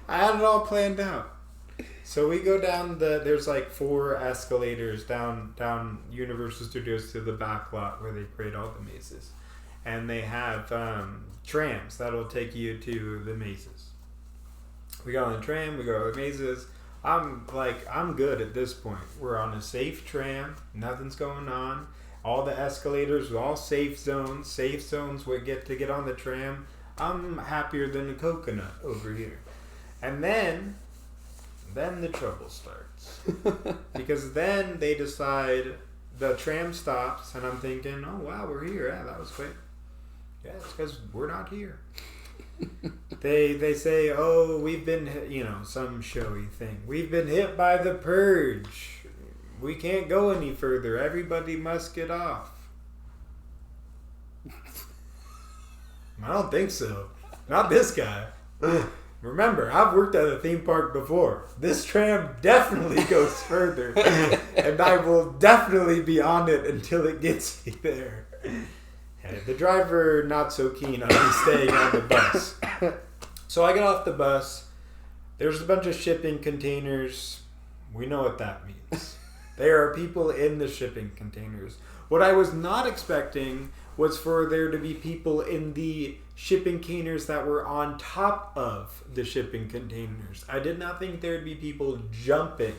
had it all planned out. So we go down there's like 4 escalators down Universal Studios to the back lot where they create all the mazes. And they have trams that'll take you to the mazes. We go on the tram, we go to the mazes. I'm good at this point. We're on a safe tram, nothing's going on. All the escalators are all safe zones. Safe zones we get on the tram. I'm happier than a coconut over here. And then the trouble starts. Because then they decide, the tram stops, and I'm thinking, oh wow, we're here. Yeah, that was quick. Yeah, it's because we're not here. They say, oh, we've been hit, some showy thing. We've been hit by the purge. We can't go any further. Everybody must get off. I don't think so. Not this guy. Remember, I've worked at a theme park before. This tram definitely goes further. And I will definitely be on it until it gets me there. The driver, not so keen on me staying on the bus. So I get off the bus. There's a bunch of shipping containers. We know what that means. There are people in the shipping containers. What I was not expecting was for there to be people in the shipping containers that were on top of the shipping containers. I did not think there'd be people jumping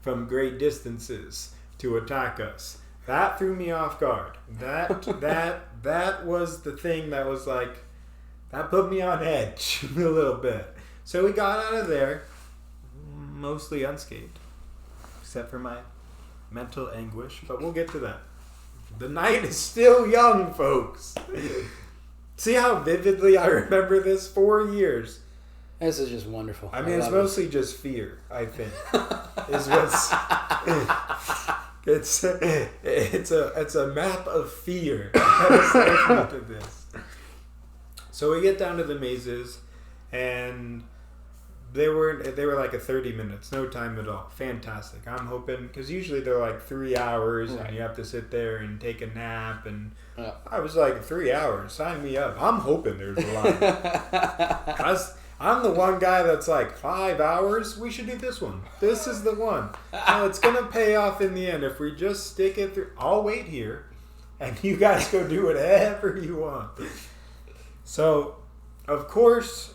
from great distances to attack us. That threw me off guard. That was the thing that was like, that put me on edge a little bit. So we got out of there, mostly unscathed. except for my mental anguish. But we'll get to that. The night is still young, folks. See how vividly I remember this? 4 years. This is just wonderful. I mean, it's mostly just fear, I think. Is what's... It's a map of fear that is to this. So we get down to the mazes, and they were like a 30 minutes, no time at all. Fantastic. I'm hoping, because usually they're like 3 hours, and you have to sit there and take a nap, and I was like 3 hours. Sign me up. I'm hoping there's a line. I'm the one guy that's like 5 hours. We should do this one. This is the one. No, it's gonna pay off in the end if we just stick it through. I'll wait here, and you guys go do whatever you want. So, of course,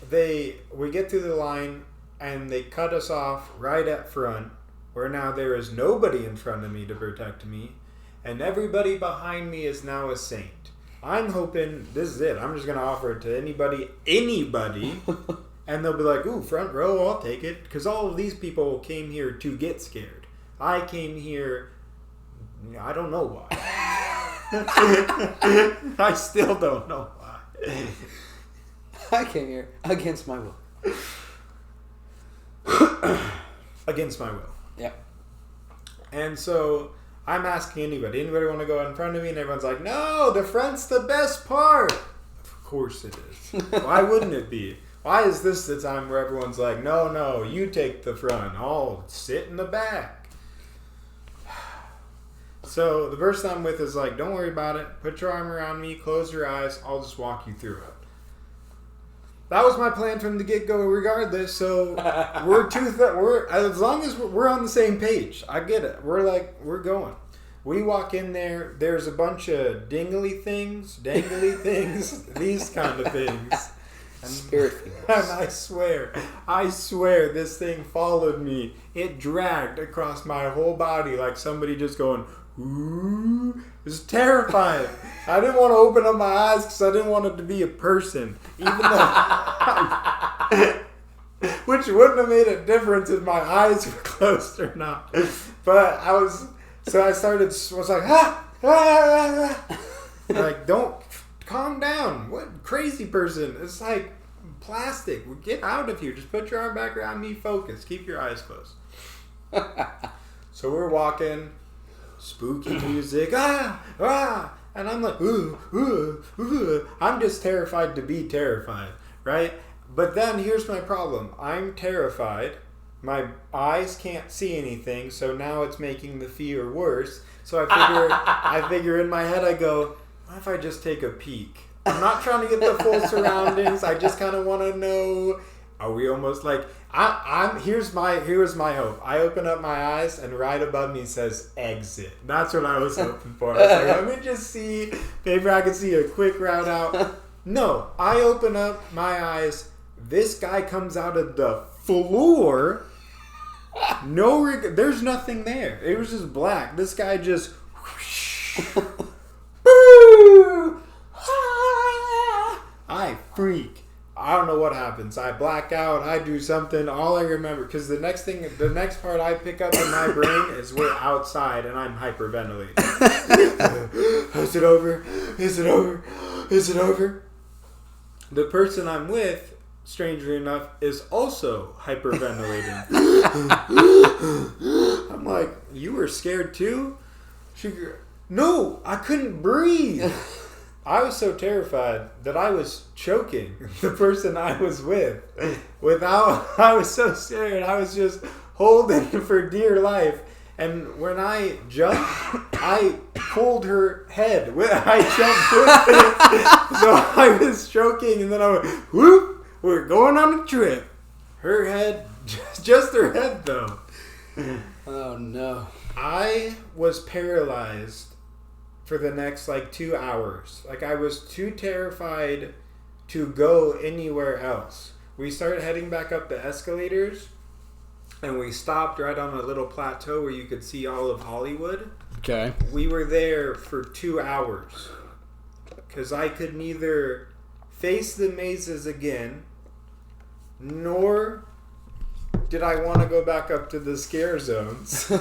we get through the line, and they cut us off right at front, where now there is nobody in front of me to protect me, and everybody behind me is now a saint. I'm hoping this is it. I'm just going to offer it to anybody, and they'll be like, ooh, front row, I'll take it. Because all of these people came here to get scared. I came here, I don't know why. I still don't know why. I came here against my will. Against my will. Yeah. And so... I'm asking anybody want to go in front of me? And everyone's like, no, the front's the best part. Of course it is. Why wouldn't it be? Why is this the time where everyone's like, no, you take the front. I'll sit in the back. So the person I'm with is like, don't worry about it. Put your arm around me. Close your eyes. I'll just walk you through it. That was my plan from the get-go regardless, so we're as long as we're on the same page. I get it. We're going. We walk in there, there's a bunch of dangly things, these kind of things. Spirit and I swear this thing followed me. It dragged across my whole body like somebody just going, ooh. It was terrifying. I didn't want to open up my eyes because I didn't want it to be a person. Even though... which wouldn't have made a difference if my eyes were closed or not. But I was like, like, don't, calm down. What crazy person? It's like plastic. Get out of here. Just put your arm back around me. Focus. Keep your eyes closed. So we're walking. Spooky music, and I'm like, ooh. I'm just terrified to be terrified, right? But then here's my problem. I'm terrified. My eyes can't see anything, so now it's making the fear worse. So I figure in my head, I go, what if I just take a peek? I'm not trying to get the full surroundings. I just kind of want to know, are we almost like... Here's my hope. I open up my eyes and right above me says exit. That's what I was hoping for. I was like, let me just see, maybe I can see a quick route out. No, I open up my eyes. This guy comes out of the floor. There's nothing there. It was just black. This guy just boo! I freak. I don't know what happens. I black out. I do something. All I remember, because the next part I pick up in my brain is we're outside and I'm hyperventilating. Is it over? Is it over? Is it over? The person I'm with, strangely enough, is also hyperventilating. I'm like, you were scared too? No, I couldn't breathe. I was so terrified that I was choking the person I was with. I was so scared. I was just holding for dear life. And when I jumped, I pulled her head. I jumped with it. So I was choking, and then I went, whoop, we're going on a trip. Her head, just her head though. Oh no. I was paralyzed for the next 2 hours. I was too terrified to go anywhere else. We started heading back up the escalators, and we stopped right on a little plateau where you could see all of Hollywood. Okay. We were there for 2 hours because I could neither face the mazes again nor did I want to go back up to the scare zones.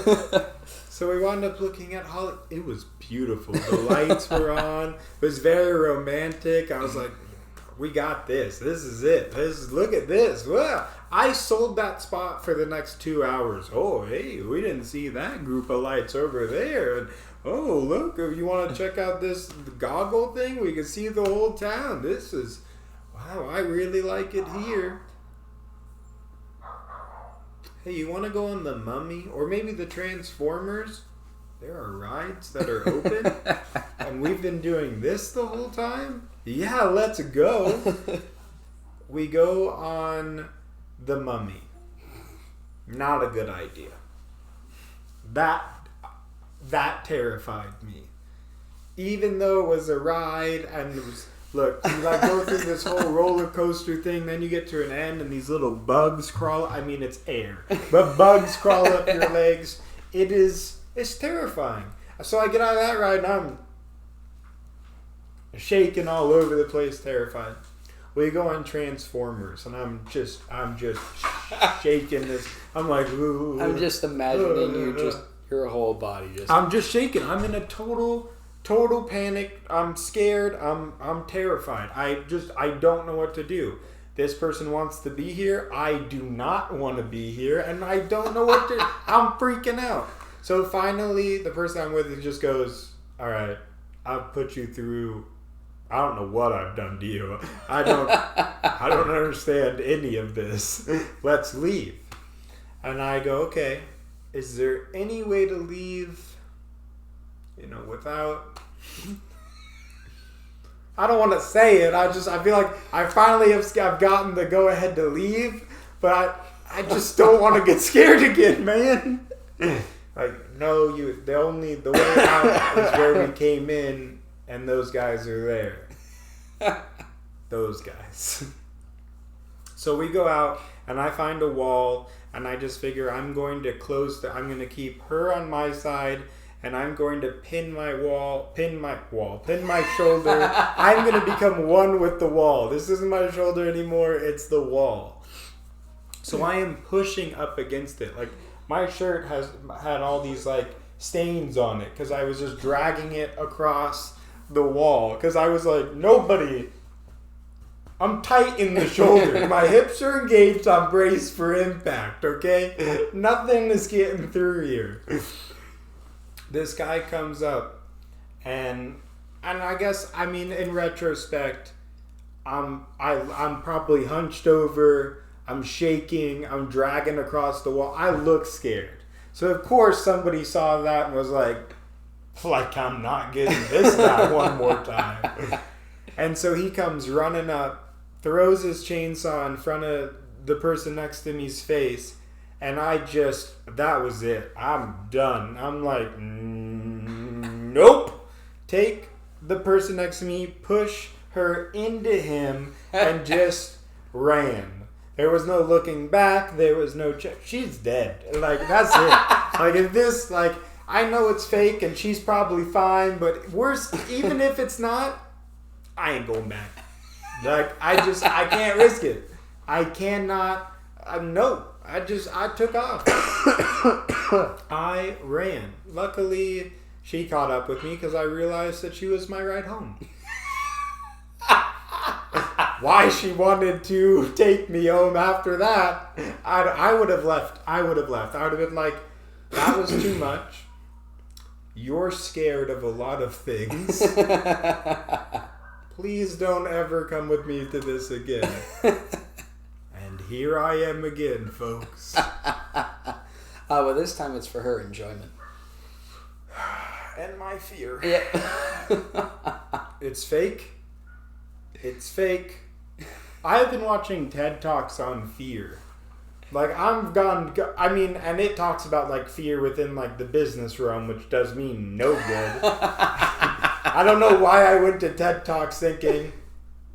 So we wound up looking at Hollywood. It was beautiful. The lights were on. It was very romantic. I was like, we got this. This is it. Look at this. Wow. I sold that spot for the next 2 hours. Oh, hey, we didn't see that group of lights over there. And, oh, look, if you want to check out this goggle thing, we can see the whole town. This is, wow, I really like it here. Hey, you want to go on the Mummy? Or maybe the Transformers? There are rides that are open. And we've been doing this the whole time? Yeah, let's go. We go on the Mummy. Not a good idea. That terrified me. Even though it was a ride and it was, look, you like go through this whole roller coaster thing, then you get to an end and these little bugs crawl. I mean, it's air, but bugs crawl up your legs. It's terrifying. So I get out of that ride and I'm shaking all over the place, terrified. We go on Transformers and I'm just shaking this. I'm like, ooh, I'm just imagining your whole body just. I'm just shaking. I'm in a total panic. I'm scared. I'm terrified. I don't know what to do. This person wants to be here. I do not want to be here, and I don't know what to. I'm freaking out. So finally, the person I'm with just goes, "All right, I'll put you through. I don't know what I've done to you. I don't understand any of this. Let's leave." And I go, "Okay, is there any way to leave, without..." I don't want to say it. I feel like I finally have gotten the go ahead to leave, but I just don't want to get scared again, man. Like, no, the way out is where we came in, and those guys are there. Those guys. So we go out, and I find a wall, and I just figure I'm going to keep her on my side, and I'm going to pin my shoulder. I'm going to become one with the wall. This isn't my shoulder anymore, it's the wall. So I am pushing up against it. Like, my shirt had all these, like, stains on it, because I was just dragging it across the wall. Because I was like, I'm tight in the shoulder. My hips are engaged. I'm braced for impact, okay? Nothing is getting through here. This guy comes up, and I guess, I mean, in retrospect, I'm probably hunched over, I'm shaking, I'm dragging across the wall. I look scared. So of course somebody saw that and was like, I'm not getting this guy one more time. And so he comes running up, throws his chainsaw in front of the person next to me's face, and that was it. I'm done. I'm like, nope. Take the person next to me, push her into him, and just ran. There was no looking back. There was no she's dead. Like, that's it. Like, if this, like, I know it's fake and she's probably fine, but worse, even if it's not, I ain't going back. Like, I can't risk it. I cannot, no. I took off. I ran. Luckily, she caught up with me because I realized that she was my ride home. Why she wanted to take me home after that, I would have left. I would have been like, that was too much. You're scared of a lot of things. Please don't ever come with me to this again. And here I am again, folks. Well, this time it's for her enjoyment. And my fear. Yeah. It's fake. It's fake. I've been watching TED Talks on fear. Like, and it talks about, like, fear within, like, the business realm, which does me no good. I don't know why I went to TED Talks thinking,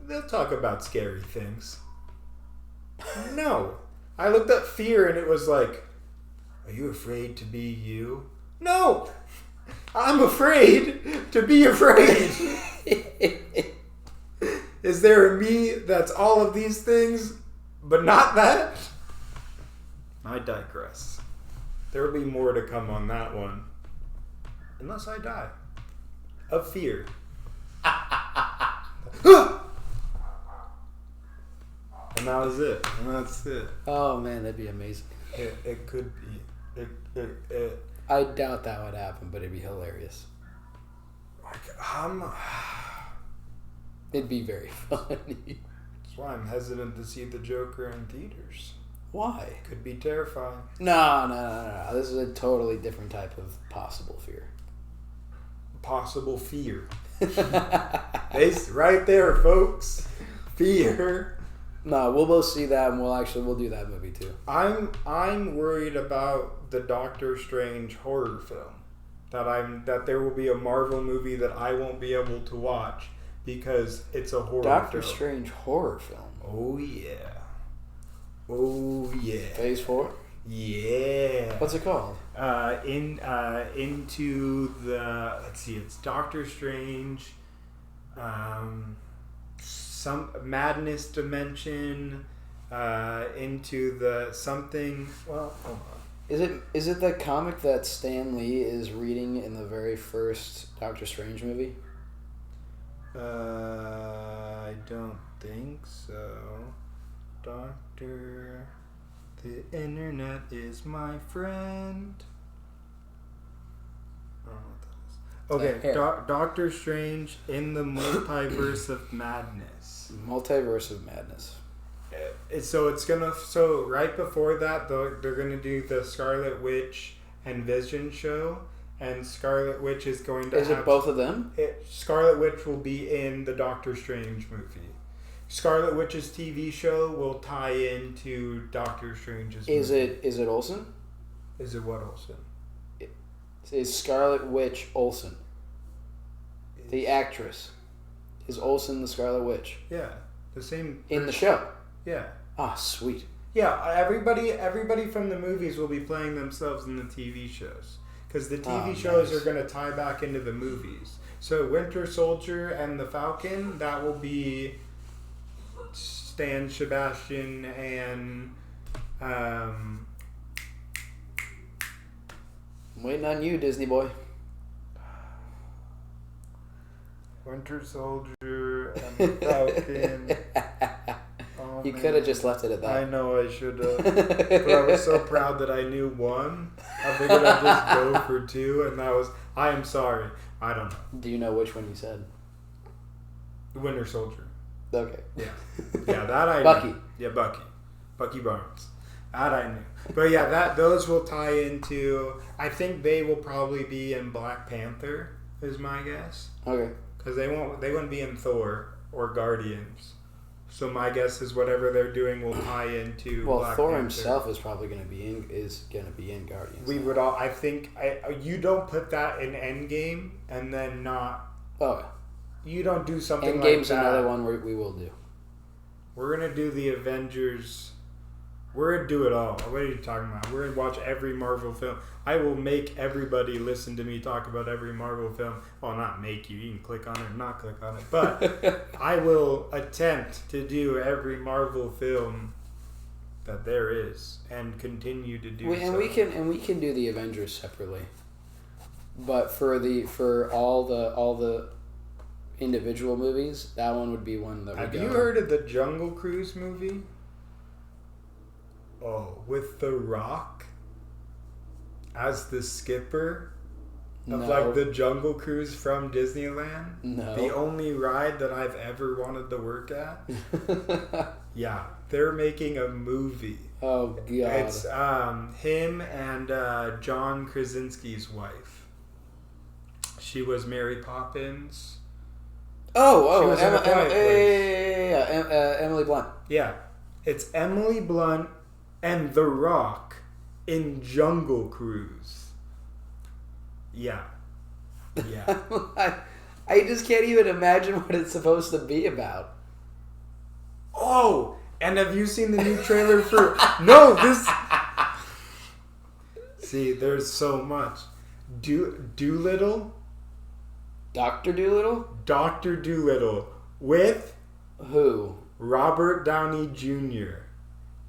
they'll talk about scary things. No. I looked up fear and it was like, are you afraid to be you? No. I'm afraid to be afraid. Is there a me that's all of these things, but not that? I digress. There will be more to come on that one. Unless I die. Of fear. And that was it. And that's it. Oh man, that'd be amazing. It could be. I doubt that would happen, but it'd be hilarious. It'd be very funny. That's why I'm hesitant to see the Joker in theaters. Why? Could be terrifying. No. This is a totally different type of possible fear. Possible fear. It's right there, folks. Fear. No, we'll both see that, and we'll do that movie too. I'm worried about the Doctor Strange horror film. That there will be a Marvel movie that I won't be able to watch because it's a horror film. Doctor Strange horror film. Oh yeah. Oh yeah. Phase 4? Yeah. What's it called? Into the, let's see, it's Doctor Strange, some madness dimension, into the something. Well, hold on. Is it the comic that Stan Lee is reading in the very first Doctor Strange movie? I don't think so. Doctor, the internet is my friend. I don't know what that is. Okay, Doctor Strange in the Multiverse of Madness. Multiverse of Madness. So right before that, they're gonna do the Scarlet Witch and Vision show, and Scarlet Witch is going to. Is it both of them? Scarlet Witch will be in the Doctor Strange movie. Scarlet Witch's TV show will tie into Doctor Strange's movie. Is it Olsen? Is it what Olsen? Is Scarlet Witch Olsen? The actress. Is Olsen the Scarlet Witch? Yeah. The same in the show. Yeah. Ah, sweet. Yeah, everybody from the movies will be playing themselves in the TV shows. Because the TV shows are going to tie back into the movies. So Winter Soldier and the Falcon, that will be Stan Sebastian and I'm waiting on you, Disney boy. Winter Soldier and the Falcon. Oh, you could have just left it at that. I know I should have. But I was so proud that I knew one. I figured I'd just go for two, and that was. I am sorry. I don't know. Do you know which one you said? Winter Soldier. Okay. Yeah. Yeah, that I knew. Bucky. Yeah, Bucky. Bucky Barnes. That I knew. But yeah, those will tie into. I think they will probably be in Black Panther, is my guess. Okay. Because they wouldn't be in Thor or Guardians. So my guess is whatever they're doing will tie into. Well, Black Thor Panther. Himself is probably going to be in Guardians. We would all. I think you don't put that in Endgame and then not. Oh. You don't do something Endgame's like that. another one we will do. We're gonna do the Avengers. We're gonna do it all. What are you talking about? We're gonna watch every Marvel film. I will make everybody listen to me talk about every Marvel film. Well, not make you. You can click on it or not click on it. But I will attempt to do every Marvel film that there is and continue to do so. And we can do the Avengers separately. But for all the individual movies, that one would be one that. Have you heard of the Jungle Cruise movie? Oh, with The Rock as the skipper of like the Jungle Cruise from Disneyland. No. The only ride that I've ever wanted to work at. Yeah, they're making a movie. Oh God. It's him and John Krasinski's wife. She was Mary Poppins. Emily Blunt. Yeah, it's Emily Blunt and The Rock in Jungle Cruise. Yeah. Yeah. I just can't even imagine what it's supposed to be about. Oh, and have you seen the new trailer for... No, this... See, there's so much. Doolittle? Dr. Doolittle? Dr. Doolittle with... Who? Robert Downey Jr.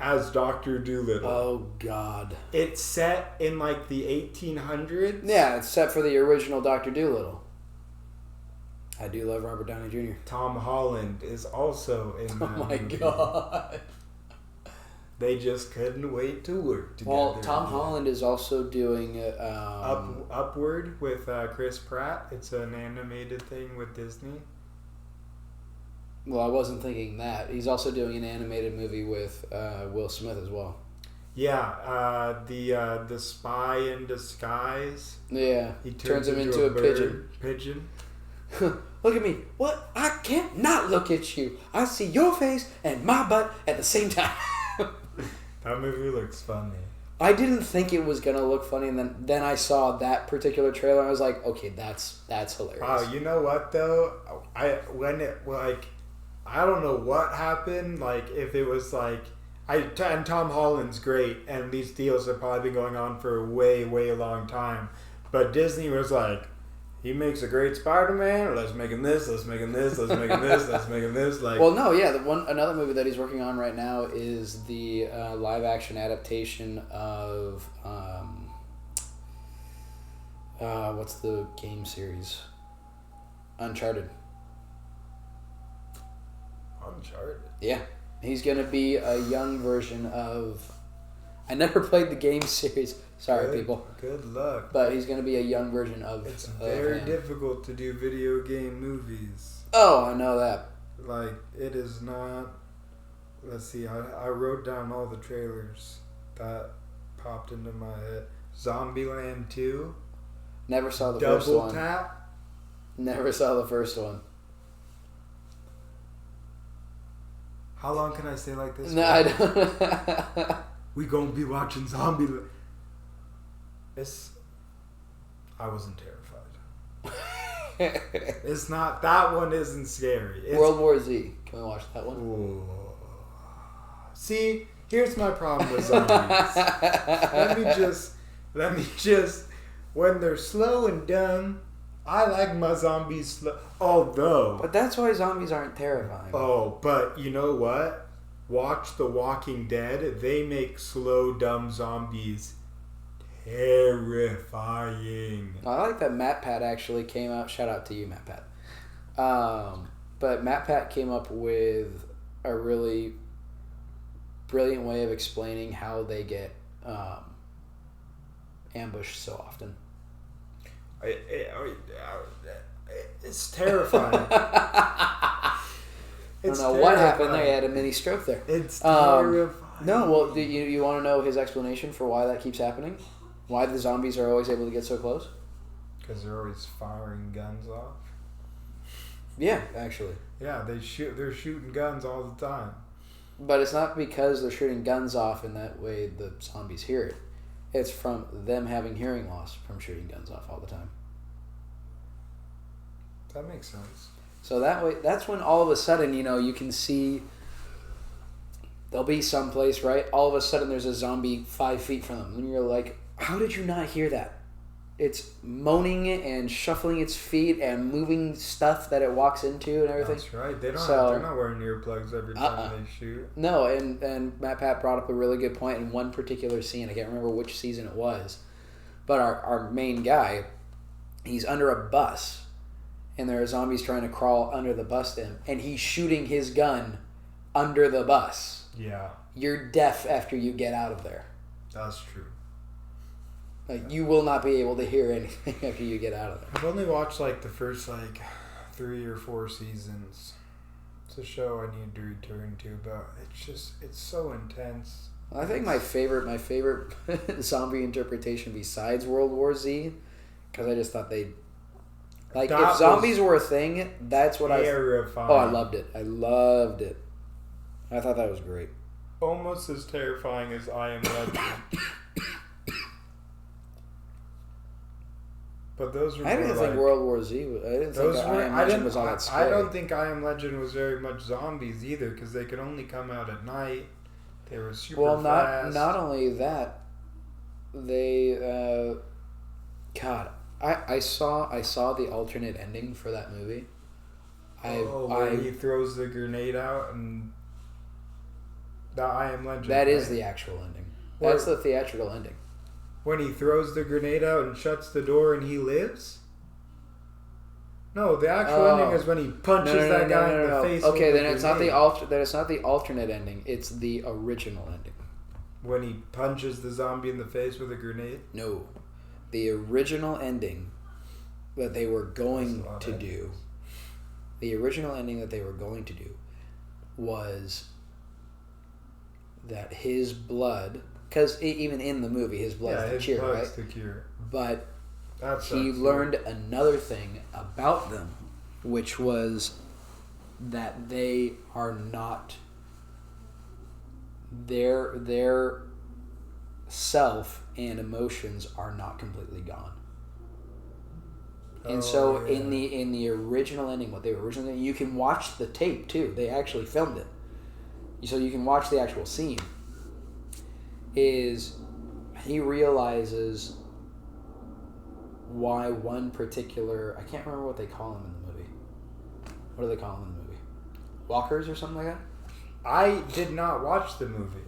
as Dr. Dolittle. Oh, God. It's set in like the 1800s. Yeah, it's set for the original Dr. Dolittle. I do love Robert Downey Jr. Tom Holland is also in that Oh, my God. They just couldn't wait to work together. Well, Tom Holland is also doing... Upward with Chris Pratt. It's an animated thing with Disney. Well, I wasn't thinking that. He's also doing an animated movie with Will Smith as well. Yeah, the Spy in Disguise. Yeah, He turns him into a pigeon. Pigeon. Look at me. What? I can't not look at you. I see your face and my butt at the same time. That movie looks funny. I didn't think it was gonna look funny, and then I saw that particular trailer, and I was like, okay, that's hilarious. Oh, you know what though? I don't know what happened. Like if it was like and Tom Holland's great, and these deals have probably been going on for a way long time. But Disney was like, he makes a great Spider-Man. Let's make him this. Let's make him this. Let's make him this. Let's make him this. Like, well, no, yeah. Another movie that he's working on right now is the live-action adaptation of what's the game series? Uncharted. Uncharted. Yeah, he's gonna be a young version of. I never played the game series. Sorry, people. Good luck. But he's going to be a young version of. It's very difficult to do video game movies. Oh, I know that. Like, it is not. Let's see. I wrote down all the trailers that popped into my head. Zombieland 2. Never saw the first one. Double Tap. Never saw the first one. How long can I stay like this? No, I don't. We gonna be watching Zombieland. I wasn't terrified. It's not. That one isn't scary. It's, World War Z. Can we watch that one? Ooh. See, here's my problem with zombies. Let me just. When they're slow and dumb, I like my zombies slow. Although. But that's why zombies aren't terrifying. Oh, but you know what? Watch The Walking Dead. They make slow, dumb zombies terrifying. I like that MatPat actually came out. Shout out to you, MatPat. But MatPat came up with a really brilliant way of explaining how they get ambushed so often. It's terrifying. I don't know what happened there. He had a mini stroke there. It's terrifying. No, well, you want to know his explanation for why that keeps happening? Why the zombies are always able to get so close? Because they're always firing guns off. Yeah, actually. Yeah, they're shooting guns all the time. But it's not because they're shooting guns off in that way the zombies hear it. It's from them having hearing loss from shooting guns off all the time. That makes sense. So that way, that's when all of a sudden, you can see there'll be someplace, right? All of a sudden there's a zombie 5 feet from them. And you're like, how did you not hear that? It's moaning and shuffling its feet and moving stuff that it walks into and everything. That's right. They're not wearing earplugs every time they shoot. No, and MatPat brought up a really good point in one particular scene. I can't remember which season it was. But our main guy, he's under a bus. And there are zombies trying to crawl under the bus to him. And he's shooting his gun under the bus. Yeah. You're deaf after you get out of there. That's true. Like, you will not be able to hear anything after you get out of there. I've only watched the first 3 or 4 seasons. It's a show I need to return to, but it's so intense. I think my favorite zombie interpretation besides World War Z, because I just thought if zombies were a thing, that's what terrifying. I loved it. I loved it. I thought that was great. Almost as terrifying as I Am Legend. But those were. I didn't think World War Z. I didn't think I Am Legend was all that scary. I don't think I Am Legend was very much zombies either, because they could only come out at night. They were super fast. Not only that, they. God, I saw the alternate ending for that movie. Where he throws the grenade out and The I Am Legend. That is the actual ending. That's the theatrical ending. When he throws the grenade out and shuts the door and he lives? No, the actual ending is when he punches that guy in the face. Okay, then it's not the alternate ending. It's the original ending. When he punches the zombie in the face with a grenade? No. The original ending that they were going to do. The original ending that they were going to do was that his blood, because even in the movie, his blood's the cure, right? The cure. But he learned another thing about them, which was that they are not their self and emotions are not completely gone. And in the original ending, what they were originally, you can watch the tape too. They actually filmed it, so you can watch the actual scene. Is he realizes why one particular, I can't remember what they call him in the movie. What do they call him in the movie? Walkers or something like that? I did not watch the movie.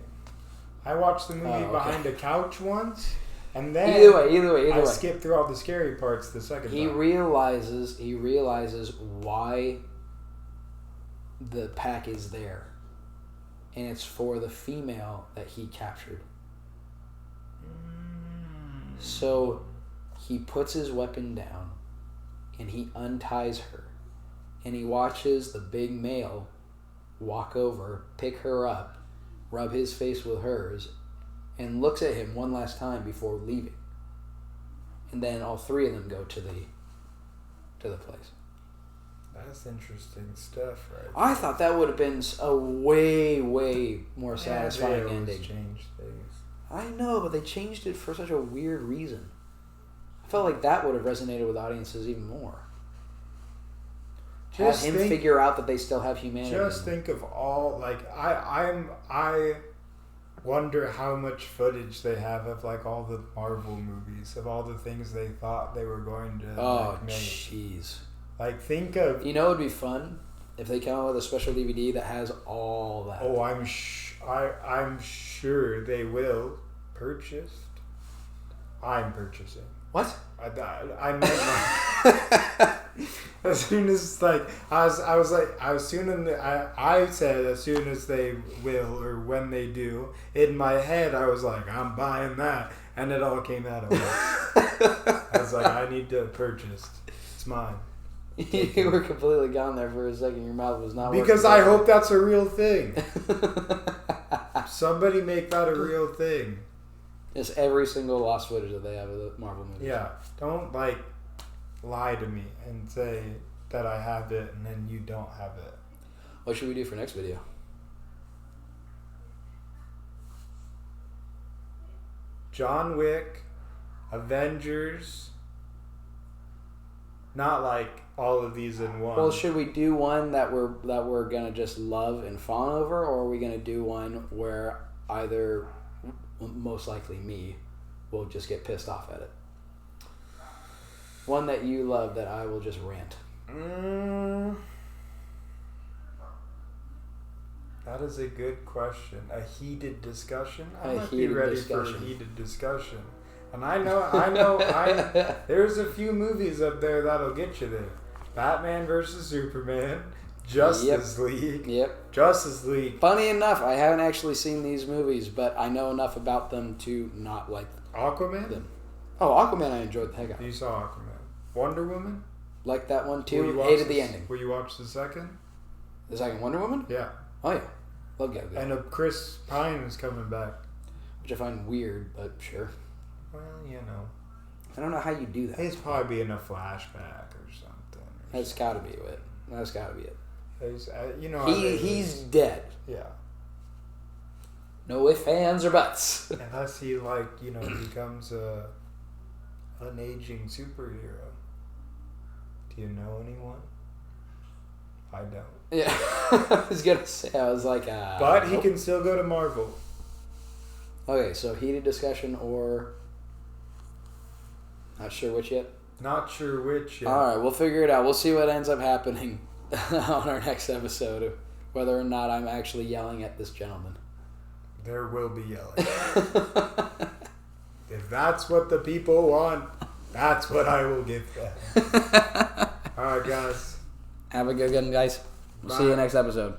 I watched the movie behind a couch once, and then either way. I skipped through all the scary parts the second time. He realizes why the pack is there, and it's for the female that he captured. So he puts his weapon down, and he unties her, and he watches the big male walk over, pick her up, rub his face with hers, and looks at him one last time before leaving. And then all three of them go to the place. That's interesting stuff, right? I thought that would have been a way, way more satisfying ending. Change things. I know, but they changed it for such a weird reason. I felt like that would have resonated with audiences even more. Have him figure out that they still have humanity. Just think of all, like, I wonder how much footage they have of, like, all the Marvel movies, of all the things they thought they were going to make. Oh, jeez. Like, think of... You know it would be fun? If they come out with a special DVD that has all that. Oh, I'm sure they will. Purchased? I'm purchasing. What? I meant as soon as, like, I said as soon as they will, or when they do. In my head, I was like, I'm buying that, and it all came out of me. I was like, I need to purchase. It's mine. You were completely gone there for a second. Your mouth was not working. Because I hope that's a real thing. Somebody make that a real thing. It's every single lost footage that they have of the Marvel movies. Yeah. Don't, like, lie to me and say that I have it and then you don't have it. What should we do for next video? John Wick, Avengers, not like all of these in one. Well, should we do one that we're gonna just love and fawn over, or are we gonna do one where either, most likely me, will just get pissed off at it? One that you love that I will just rant. That is a good question. A heated discussion? I might be ready for a heated discussion. And I know, there's a few movies up there that'll get you there. Batman versus Superman, Justice League. Yep. Justice League. Funny enough, I haven't actually seen these movies, but I know enough about them to not like Aquaman? them. Oh, Aquaman I enjoyed the heck out of. You saw Aquaman. Wonder Woman? Liked that one too. Hated the ending. Will you watch the second? The second Wonder Woman? Yeah. Oh yeah. Love Gal Gadot. And Chris Pine is coming back. Which I find weird, but sure. Well, you know. I don't know how you do that. He's probably in a flashback or something. That's got to be it. That's got to be it. He's dead. Yeah. No ifs, ands, or buts. Unless he, becomes an aging superhero. Do you know anyone? I don't. Yeah. I was going to say, I was like... but he can still go to Marvel. Okay, so heated discussion or... Not sure which yet? Not sure which yet. Alright, we'll figure it out. We'll see what ends up happening on our next episode. Whether or not I'm actually yelling at this gentleman. there will be yelling. If that's what the people want, that's what I will give them. All right, guys. Have a good one, guys. We'll see you next episode.